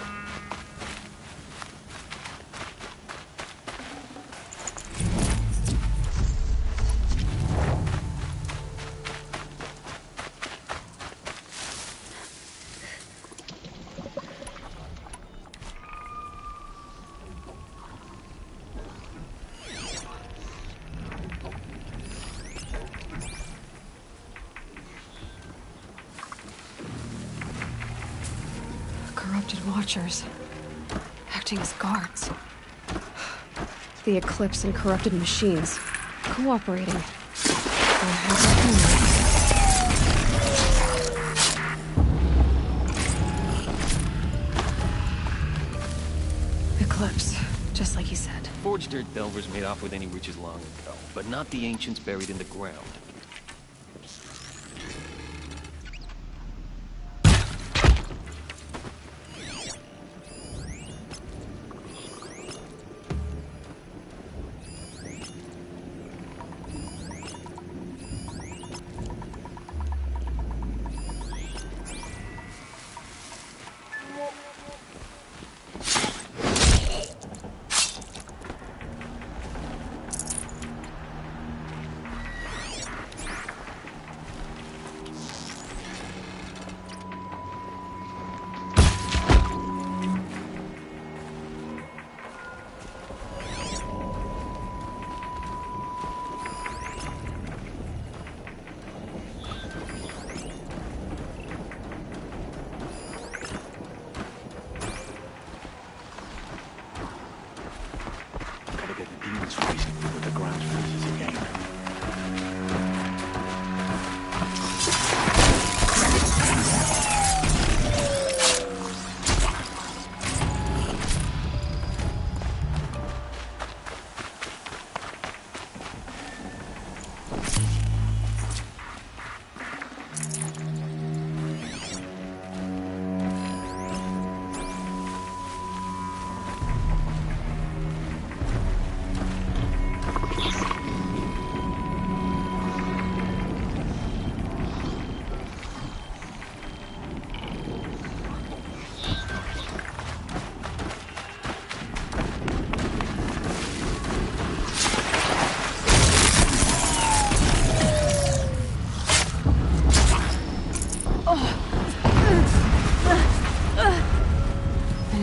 Corrupted Watchers. Acting as guards. The Eclipse and corrupted machines. Cooperating. Perhaps Eclipse, just like you said. Forged Dirt Delvers made off with any riches long ago, but not the ancients buried in the ground.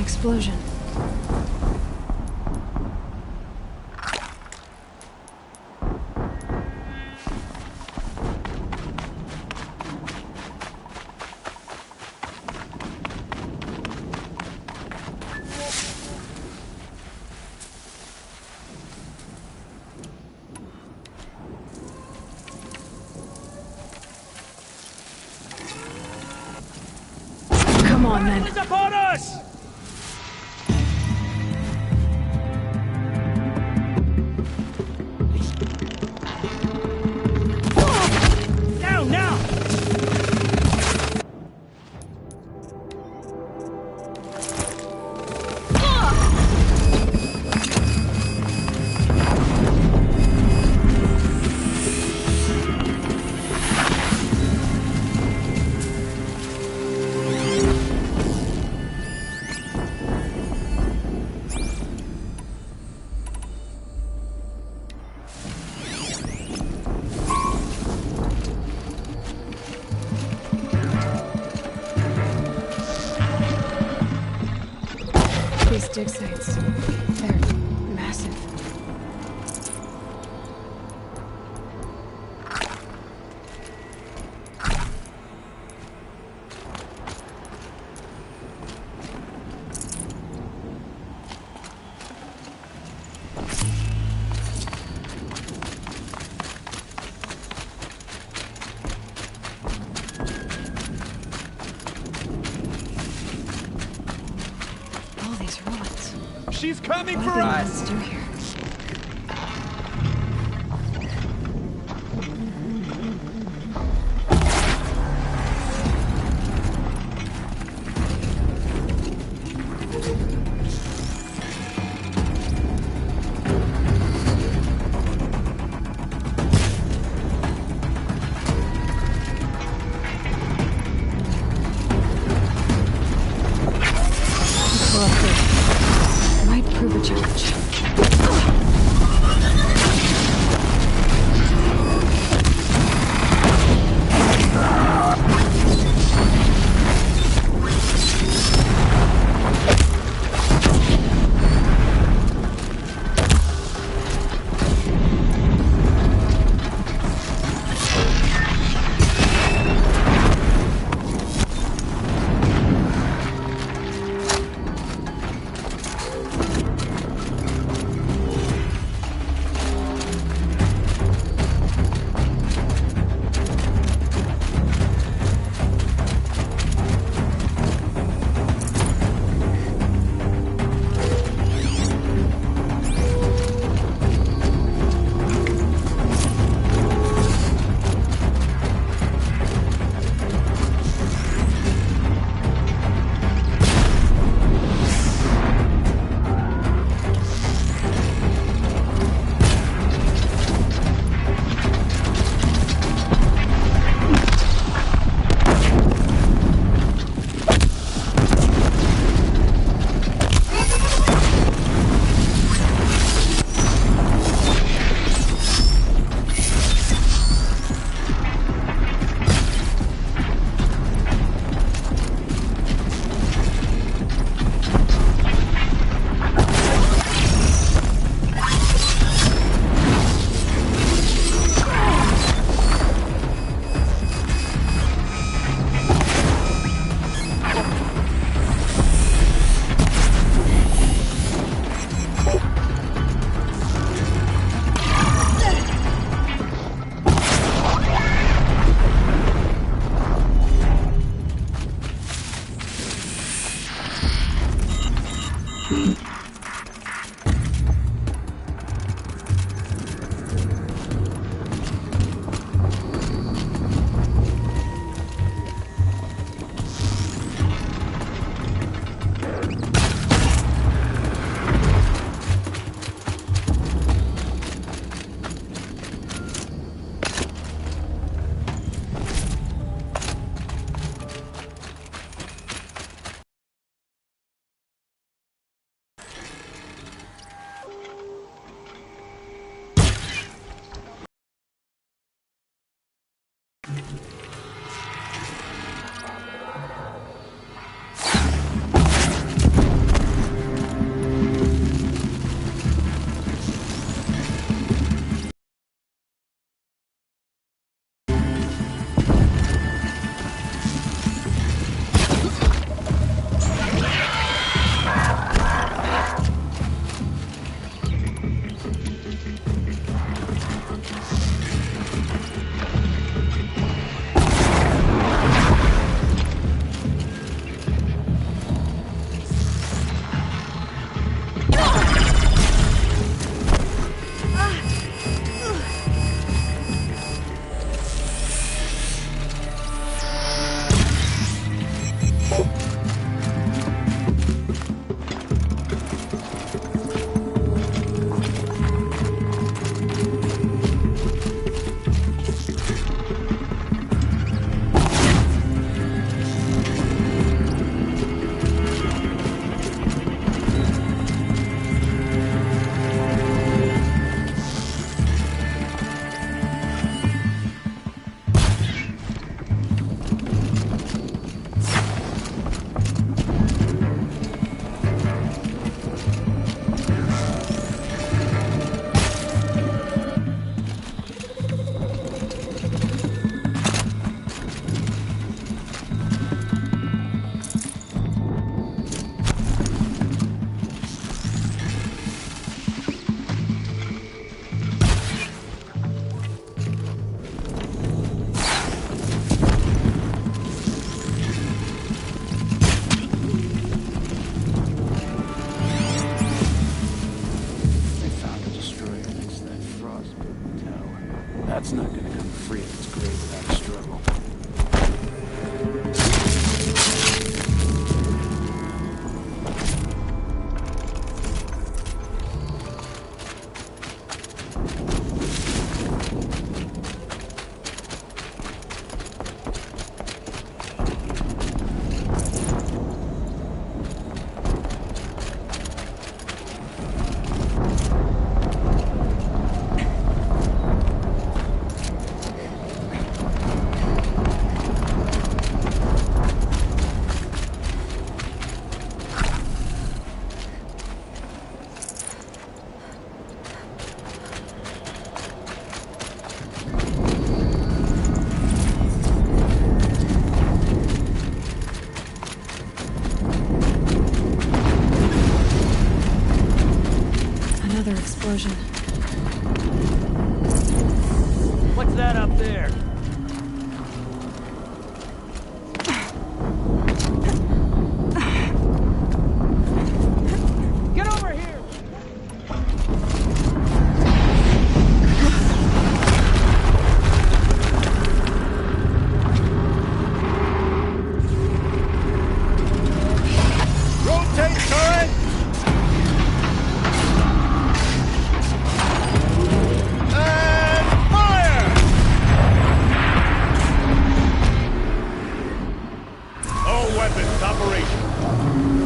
Explosion. Come on, then. It's upon us! Down now! These dig sites, they're massive. She's coming What for are they us! supposed to do here? Might prove a challenge. That's not gonna come free of its grave without a struggle. Explosion. What's that up there? Get over here! Rotate turret!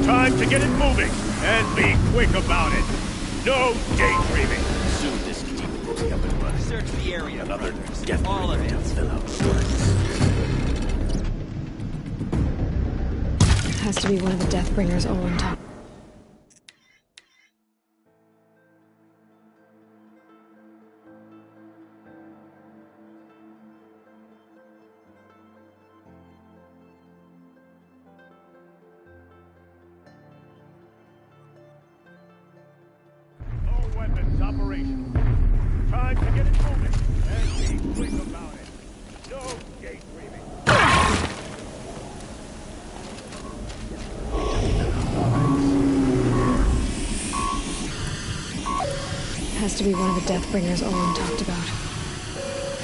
Time to get it moving, and be quick about it. No daydreaming. Soon this demon will be up and running. Search the area. Another death all of it. fill out slurs. Has to be one of the Deathbringers all on top. Operational. Time to get it moving, and be quick about it. No daydreaming. Has to be one of the Deathbringers Olin talked about.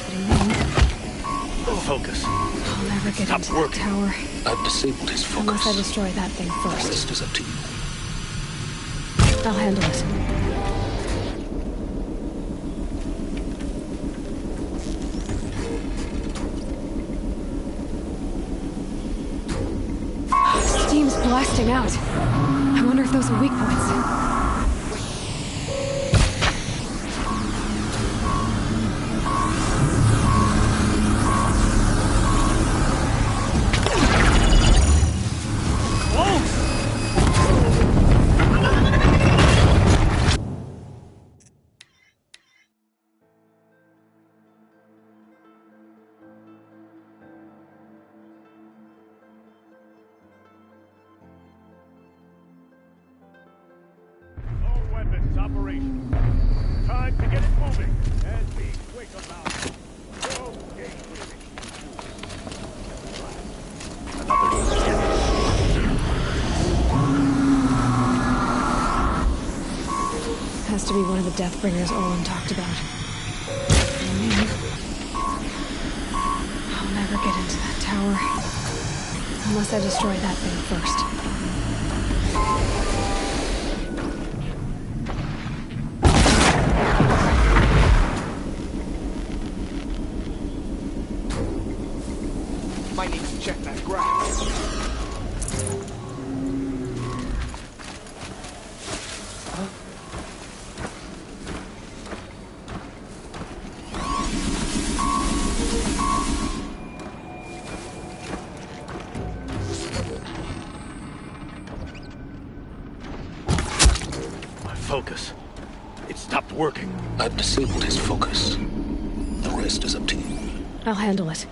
Fitting name. Focus. I'll never get into that tower. I've disabled his focus. Unless I destroy that thing The first. rest is up to you. I'll handle it. Steam's blasting out. I wonder if those are weak points. Operational. Time to get it moving, and be quick about it. No daydreaming. Has to be one of the Deathbringers Olin talked about. I'll never get into that tower. Unless I destroy that thing first. Might need to check that grass. My focus. It stopped working. I've disabled his focus. The rest is up to you. I'll handle it.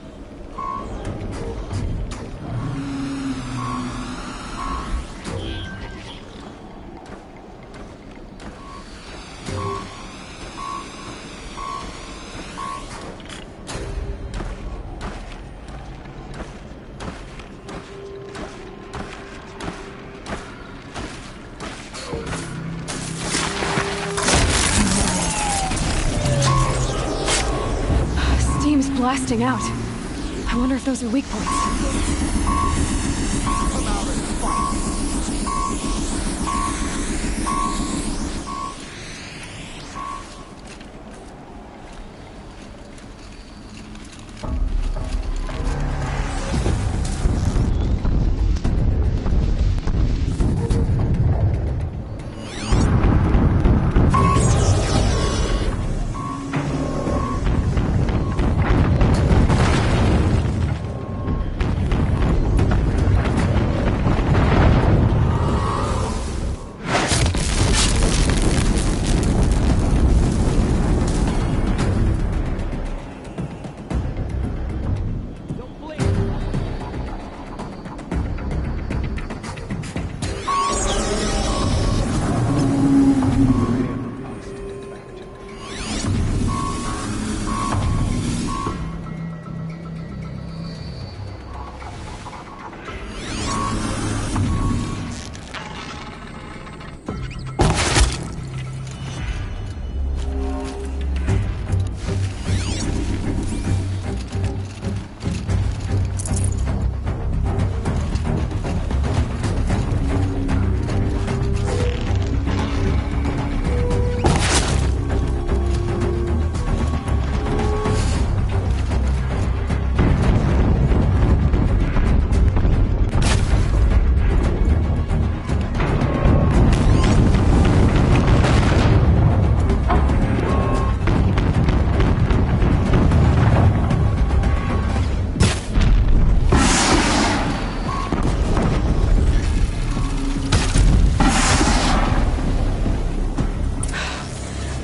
blasting out. I wonder if those are weak points.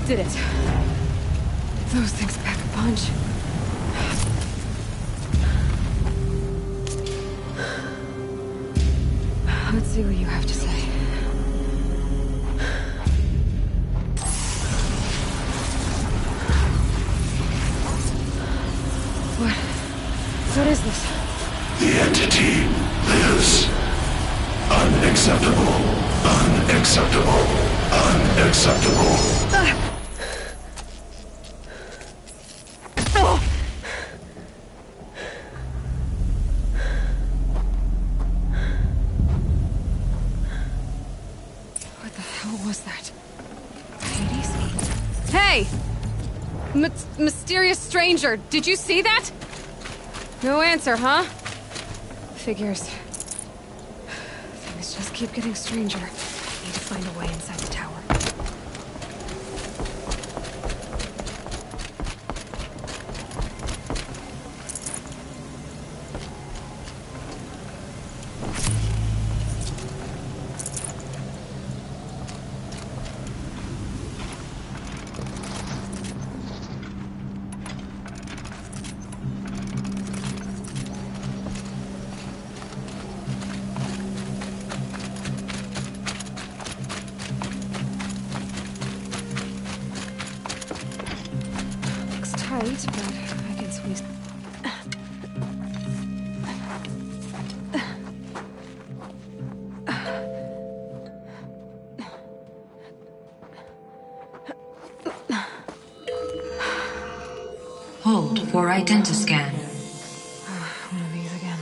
Did it. Those things pack a punch. Let's see what you have to say. What is this? The entity lives. Unacceptable. Unacceptable. Unacceptable. What the hell was that? Hades? Hey! Mysterious stranger, did you see that? No answer, huh? Figures. Things just keep getting stranger. Need to find a way inside the tower. Tight, but I can squeeze. Hold for identiscan. One of these again.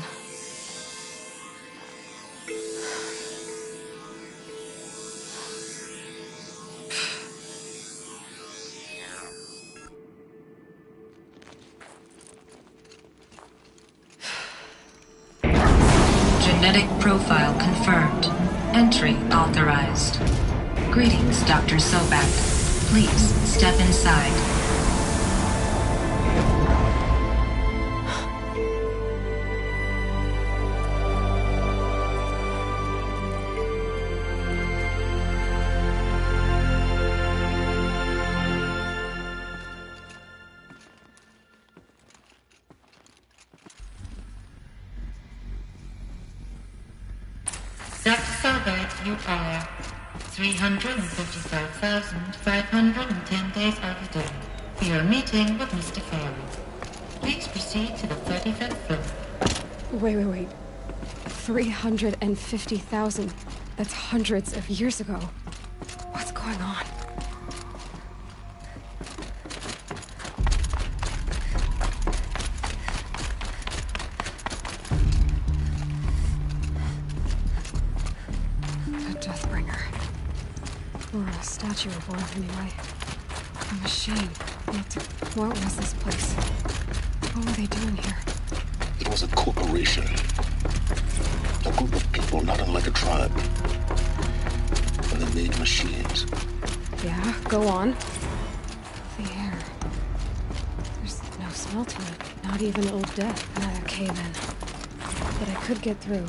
Genetic profile confirmed. Entry authorized. Greetings, Dr. Sobak. Please step inside. Dr. Sobak, you are 355,510 days overdue for your meeting with Mr. Farrell. Please proceed to the 35th floor. Wait. 350,000. That's hundreds of years ago. What's going on? statue of one, anyway. A machine. What was this place? What were they doing here? It was a corporation. A group of people not unlike a tribe. And they made machines. Yeah, go on. The air. There's no smell to it. Not even old death. Another cave-in. But I could get through.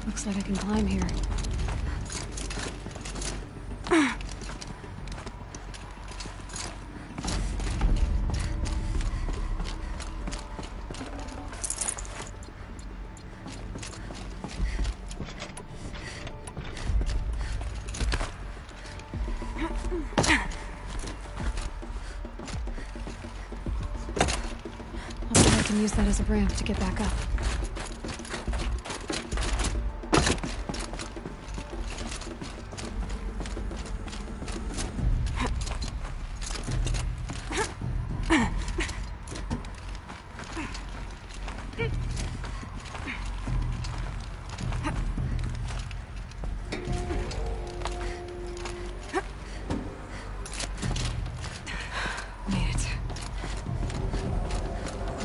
Looks like I can climb here. I'll bet I can use that as a ramp to get back up.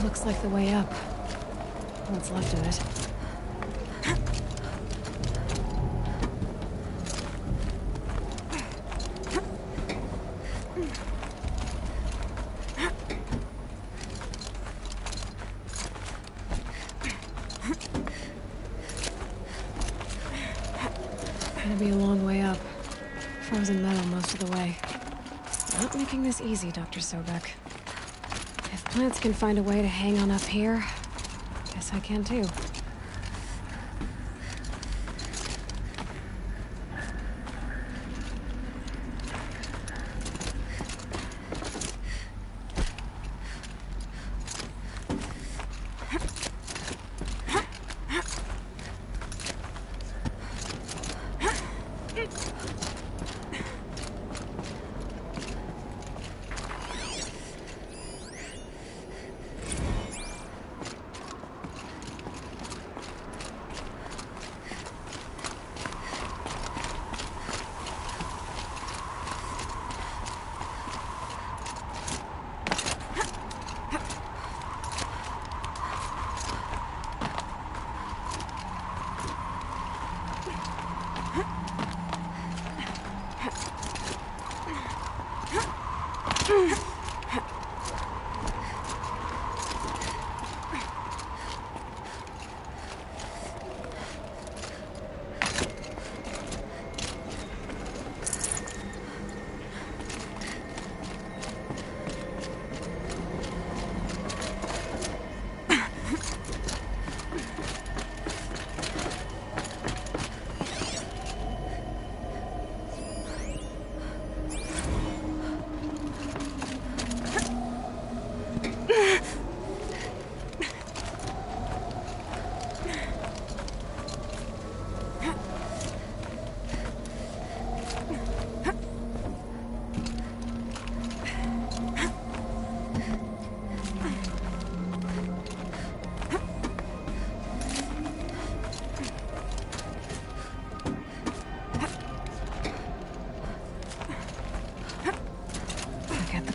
Looks like the way up. What's left of it. Gonna be a long way up. Frozen metal most of the way. Not making this easy, Dr. Sobek. If plants can find a way to hang on up here, guess I can too.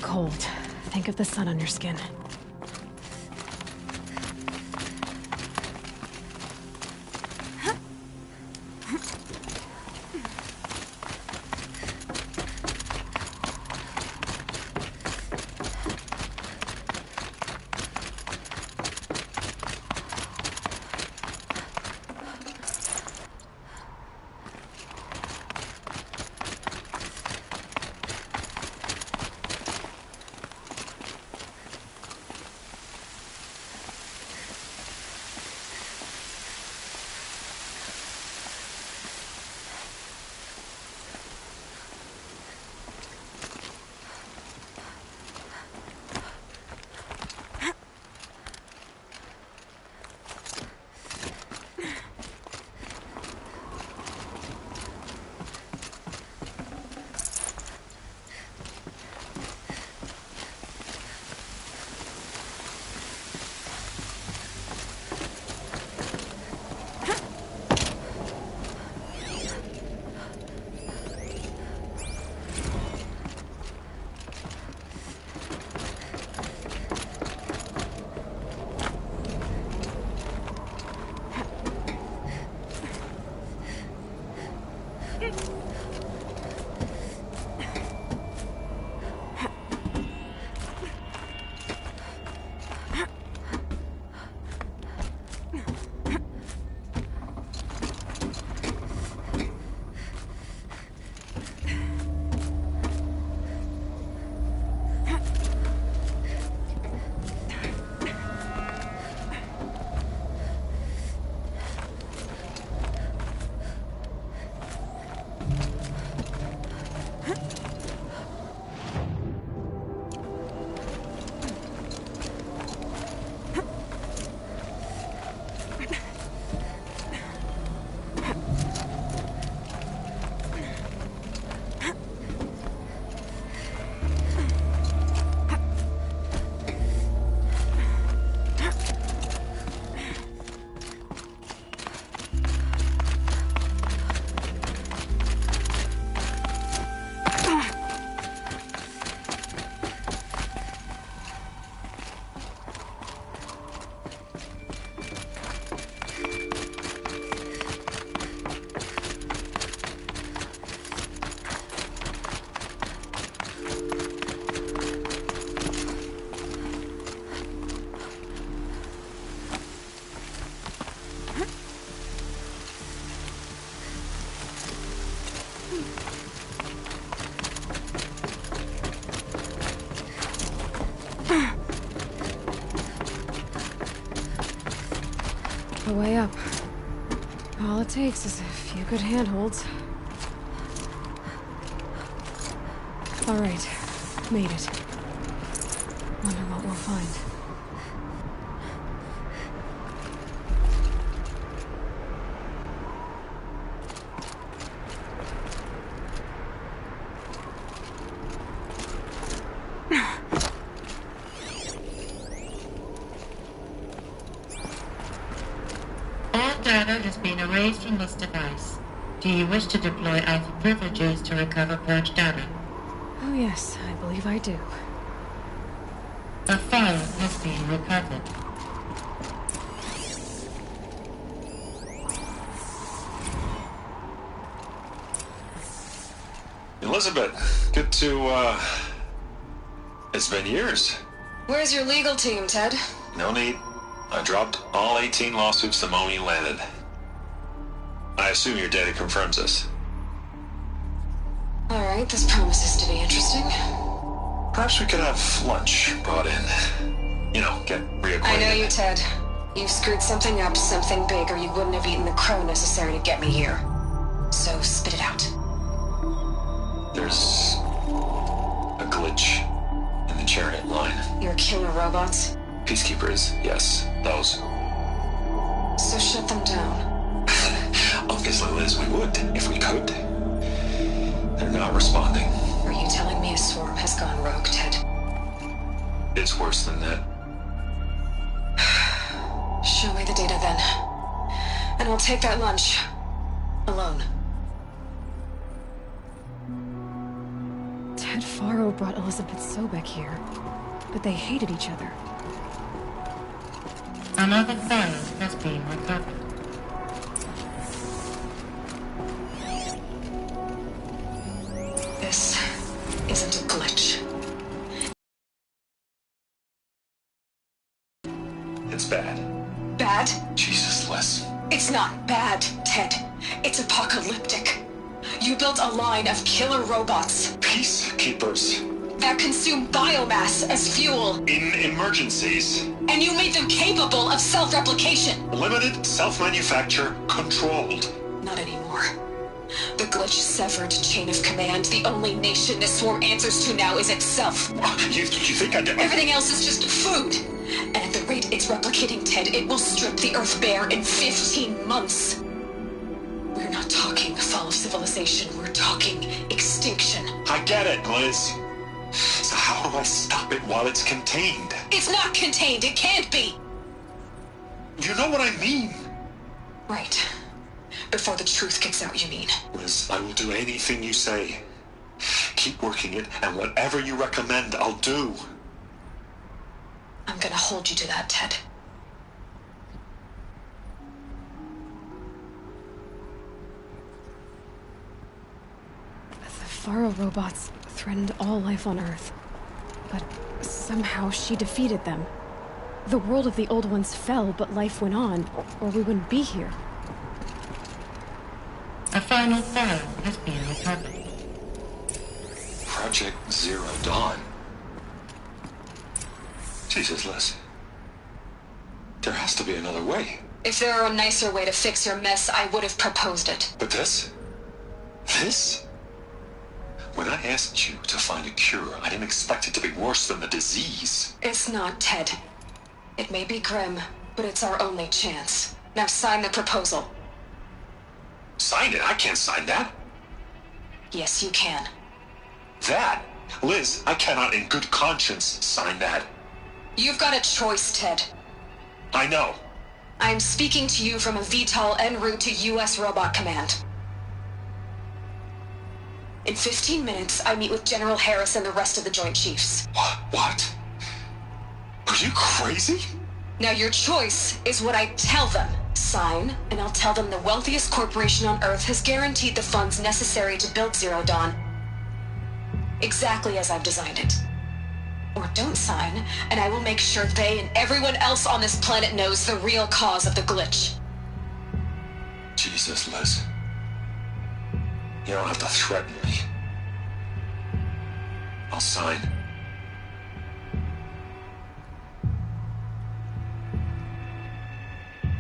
Cold. Think of the sun on your skin. the way up. All it takes is a few good handholds. All right, made it. Wonder what we'll find. All data has been erased from this device. Do you wish to deploy Alpha privileges to recover purged data? Oh yes, I believe I do. A file has been recovered. Elizabeth, good to, it's been years. Where's your legal team, Ted? No need. I dropped all 18 lawsuits the moment you landed. I assume your data confirms this. Alright, this promises to be interesting. Perhaps we could have lunch brought in. You know, get reacquainted. I know you, Ted. You've screwed something up, something big, or you wouldn't have eaten the crow necessary to get me here. So spit it out. There's a glitch in the chariot line. Your killer robots? Peacekeepers, yes, those. So shut them down. Obviously, Liz, we would, if we could. They're not responding. Are you telling me a swarm has gone rogue, Ted? It's worse than that. Show me the data then. And I'll take that lunch. Alone. Ted Faro brought Elizabeth Sobek here, but they hated each other. Another file has been recovered. This isn't a glitch. It's bad. Bad? Jesus, Les. It's not bad, Ted. It's apocalyptic. You built a line of killer robots. Peacekeepers. That consume biomass as fuel. In emergencies. And you made them capable of self-replication. Limited, self-manufacture, controlled. Not anymore. The glitch severed chain of command. The only nation this swarm answers to now is itself. You think I did? Everything else is just food. And at the rate it's replicating, Ted, it will strip the Earth bare in 15 months. We're not talking fall of civilization. We're talking extinction. I get it, Liz. So how do I stop it while it's contained? It's not contained. It can't be. You know what I mean? Right. Before the truth gets out, you mean? Liz, I will do anything you say. Keep working it, and whatever you recommend, I'll do. I'm gonna hold you to that, Ted. The Faro robots threatened all life on Earth. But somehow she defeated them. The world of the old ones fell, but life went on, or we wouldn't be here. A final file has been recovered. Project Zero Dawn. Jesus, Liz. There has to be another way. If there were a nicer way to fix your mess, I would have proposed it. But this? This? When I asked you to find a cure, I didn't expect it to be worse than the disease. It's not, Ted. It may be grim, but it's our only chance. Now sign the proposal. Sign it? I can't sign that. Yes, you can. That? Liz, I cannot in good conscience sign that. You've got a choice, Ted. I know. I'm speaking to you from a VTOL en route to U.S. Robot Command. In 15 minutes, I meet with General Harris and the rest of the Joint Chiefs. What? Are you crazy? Now your choice is what I tell them. Sign, and I'll tell them the wealthiest corporation on Earth has guaranteed the funds necessary to build Zero Dawn. Exactly as I've designed it. Or don't sign, and I will make sure they and everyone else on this planet knows the real cause of the glitch. Jesus, Liz. You don't have to threaten me. I'll sign.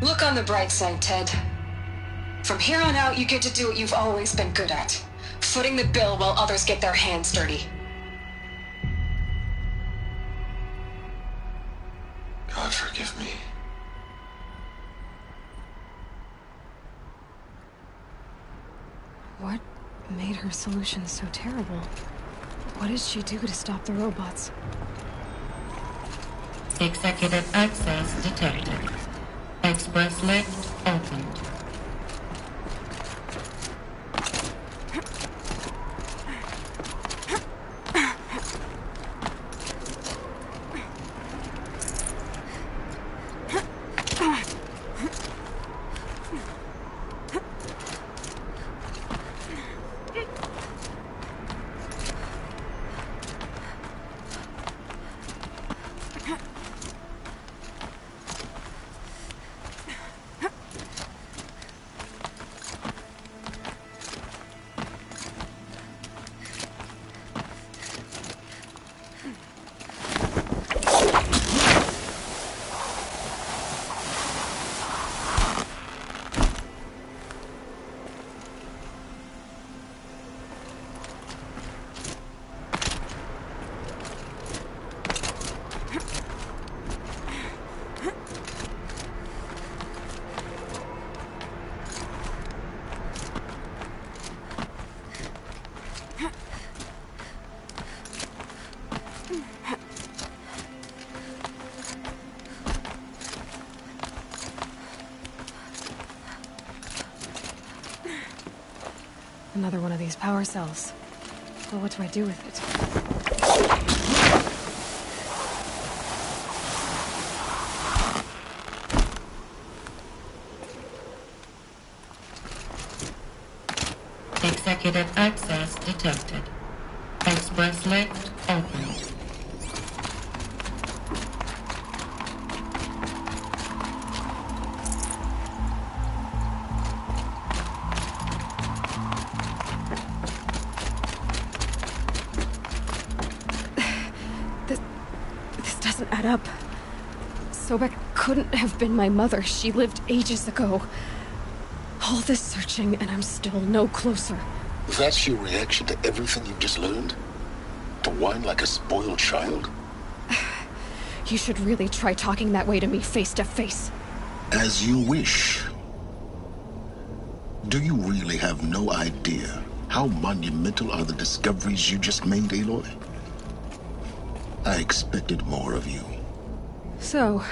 Look on the bright side, Ted. From here on out, you get to do what you've always been good at. Footing the bill while others get their hands dirty. God forgive me. What made her solution so terrible? What did she do to stop the robots? Executive access detected. Express lift opened. Another one of these power cells. Well, what do I do with it? Executive access detected. Express lift opened. Add up. Sobek couldn't have been my mother. She lived ages ago. All this searching, and I'm still no closer. That's your reaction to everything you've just learned? To whine like a spoiled child? You should really try talking that way to me face to face. As you wish. Do you really have no idea how monumental are the discoveries you just made, Aloy? I expected more of you. So...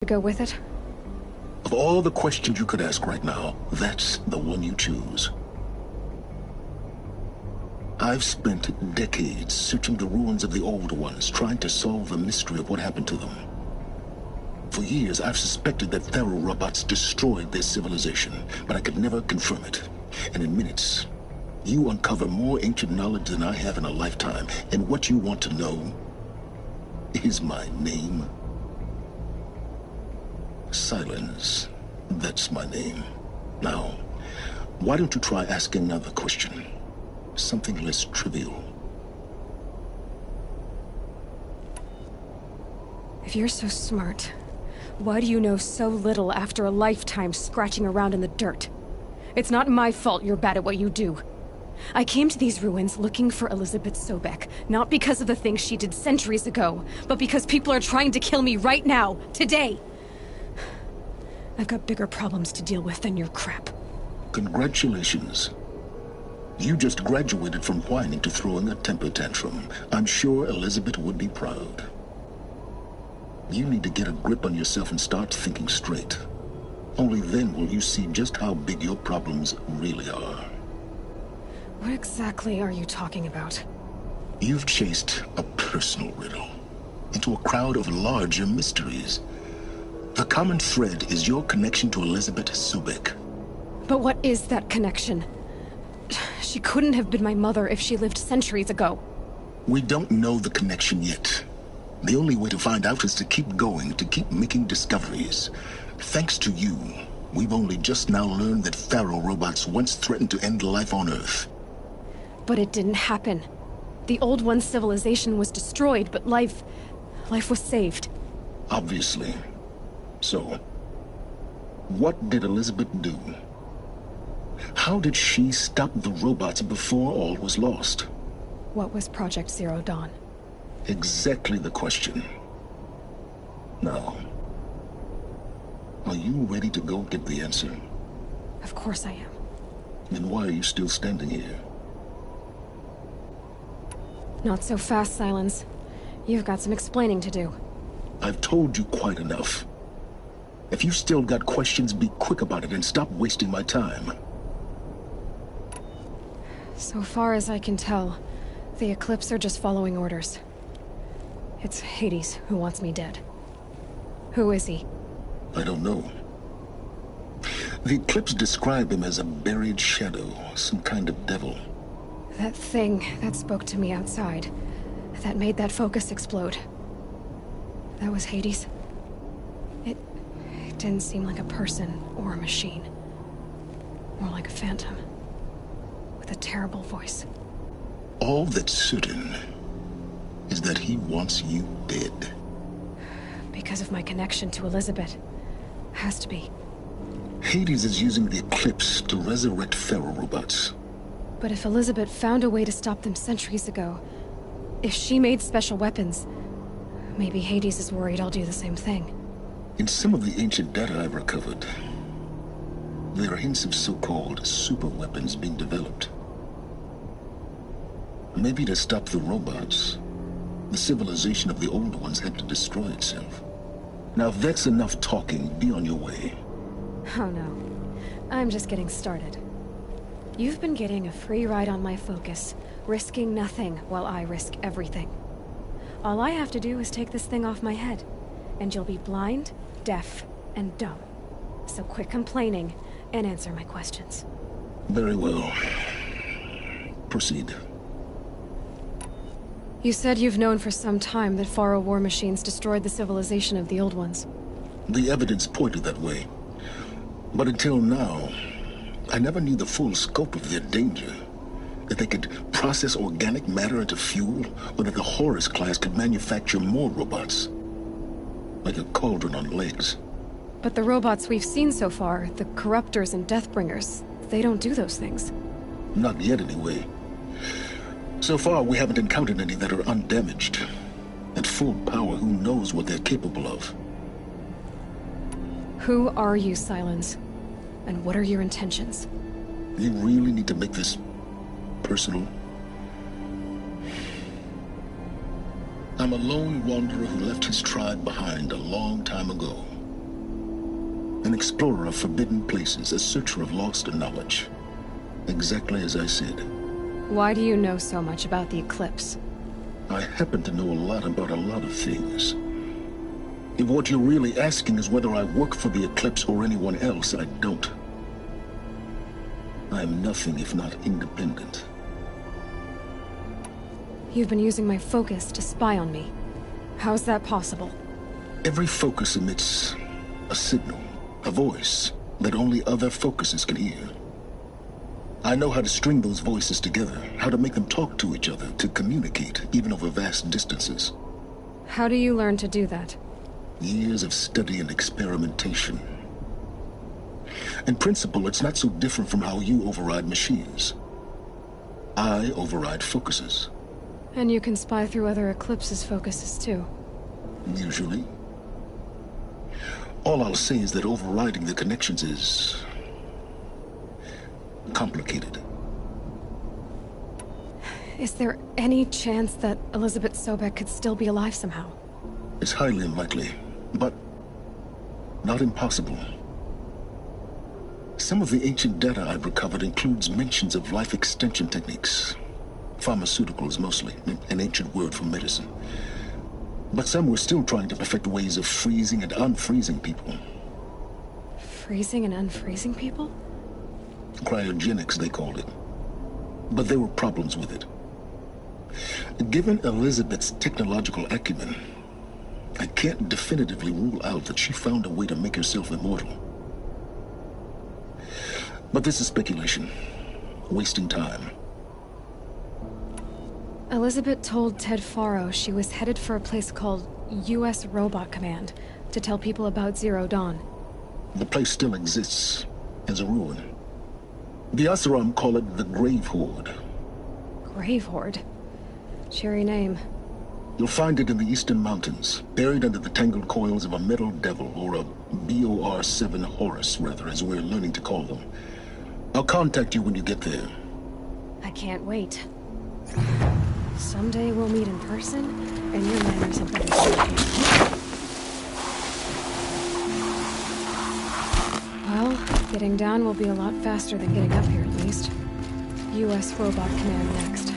go with it? Of all the questions you could ask right now, that's the one you choose. I've spent decades searching the ruins of the old ones, trying to solve the mystery of what happened to them. For years, I've suspected that Faro robots destroyed their civilization, but I could never confirm it. And in minutes, you uncover more ancient knowledge than I have in a lifetime, and what you want to know is my name. Silence. That's my name. Now, why don't you try asking another question? Something less trivial. If you're so smart, why do you know so little after a lifetime scratching around in the dirt? It's not my fault you're bad at what you do. I came to these ruins looking for Elizabeth Sobek, not because of the things she did centuries ago, but because people are trying to kill me right now, today. I've got bigger problems to deal with than your crap. Congratulations. You just graduated from whining to throwing a temper tantrum. I'm sure Elizabeth would be proud. You need to get a grip on yourself and start thinking straight. Only then will you see just how big your problems really are. What exactly are you talking about? You've chased a personal riddle into a crowd of larger mysteries. The common thread is your connection to Elizabeth Sobek. But what is that connection? She couldn't have been my mother if she lived centuries ago. We don't know the connection yet. The only way to find out is to keep going, to keep making discoveries. Thanks to you, we've only just now learned that Faro robots once threatened to end life on Earth. But it didn't happen. The Old One's civilization was destroyed, but life was saved. Obviously. So, what did Elizabeth do? How did she stop the robots before all was lost? What was Project Zero Dawn? Exactly the question. Now, are you ready to go get the answer? Of course I am. Then why are you still standing here? Not so fast, Silence. You've got some explaining to do. I've told you quite enough. If you still got questions, be quick about it and stop wasting my time. So far as I can tell, the Eclipse are just following orders. It's Hades who wants me dead. Who is he? I don't know. The Eclipse describe him as a buried shadow, some kind of devil. That thing that spoke to me outside, that made that focus explode. That was Hades. It didn't seem like a person or a machine. More like a phantom. With a terrible voice. All that's certain is that he wants you dead. Because of my connection to Elizabeth. Has to be. Hades is using the Eclipse to resurrect Pharaoh robots. But if Elizabeth found a way to stop them centuries ago, if she made special weapons, maybe Hades is worried I'll do the same thing. In some of the ancient data I've recovered, there are hints of so-called super weapons being developed. Maybe to stop the robots, the civilization of the old ones had to destroy itself. Now if that's enough talking, be on your way. Oh no. I'm just getting started. You've been getting a free ride on my focus, risking nothing while I risk everything. All I have to do is take this thing off my head, and you'll be blind, deaf, and dumb. So quit complaining and answer my questions. Very well. Proceed. You said you've known for some time that Pharaoh war machines destroyed the civilization of the old ones. The evidence pointed that way. But until now, I never knew the full scope of their danger. That they could process organic matter into fuel, or that the Horus class could manufacture more robots. Like a cauldron on legs. But the robots we've seen so far, the Corruptors and Deathbringers, they don't do those things. Not yet, anyway. So far, we haven't encountered any that are undamaged. At full power, who knows what they're capable of? Who are you, Silence? And what are your intentions? You really need to make this personal? I'm a lone wanderer who left his tribe behind a long time ago. An explorer of forbidden places, a searcher of lost knowledge. Exactly as I said. Why do you know so much about the Eclipse? I happen to know a lot about a lot of things. If what you're really asking is whether I work for the Eclipse or anyone else, I don't. I am nothing if not independent. You've been using my focus to spy on me. How's that possible? Every focus emits a signal, a voice, that only other focuses can hear. I know how to string those voices together, how to make them talk to each other, to communicate, even over vast distances. How do you learn to do that? Years of study and experimentation. In principle, it's not so different from how you override machines. I override focuses. And you can spy through other Eclipse's focuses too. Usually. All I'll say is that overriding the connections is complicated. Is there any chance that Elizabeth Sobek could still be alive somehow? It's highly unlikely, but not impossible. Some of the ancient data I've recovered includes mentions of life extension techniques. Pharmaceuticals, mostly, an ancient word for medicine. But some were still trying to perfect ways of freezing and unfreezing people. Freezing and unfreezing people? Cryogenics, they called it. But there were problems with it. Given Elizabeth's technological acumen, I can't definitively rule out that she found a way to make herself immortal. But this is speculation. Wasting time. Elizabeth told Ted Faro she was headed for a place called U.S. Robot Command to tell people about Zero Dawn. The place still exists as a ruin. The Oseram call it the Grave Horde. Grave Horde? Cheery name. You'll find it in the Eastern Mountains, buried under the tangled coils of a Metal Devil, or a BOR-7 Horus, rather, as we're learning to call them. I'll contact you when you get there. I can't wait. Someday we'll meet in person, and your manners have been changed. Well, getting down will be a lot faster than getting up here, at least. U.S. Robot Command next.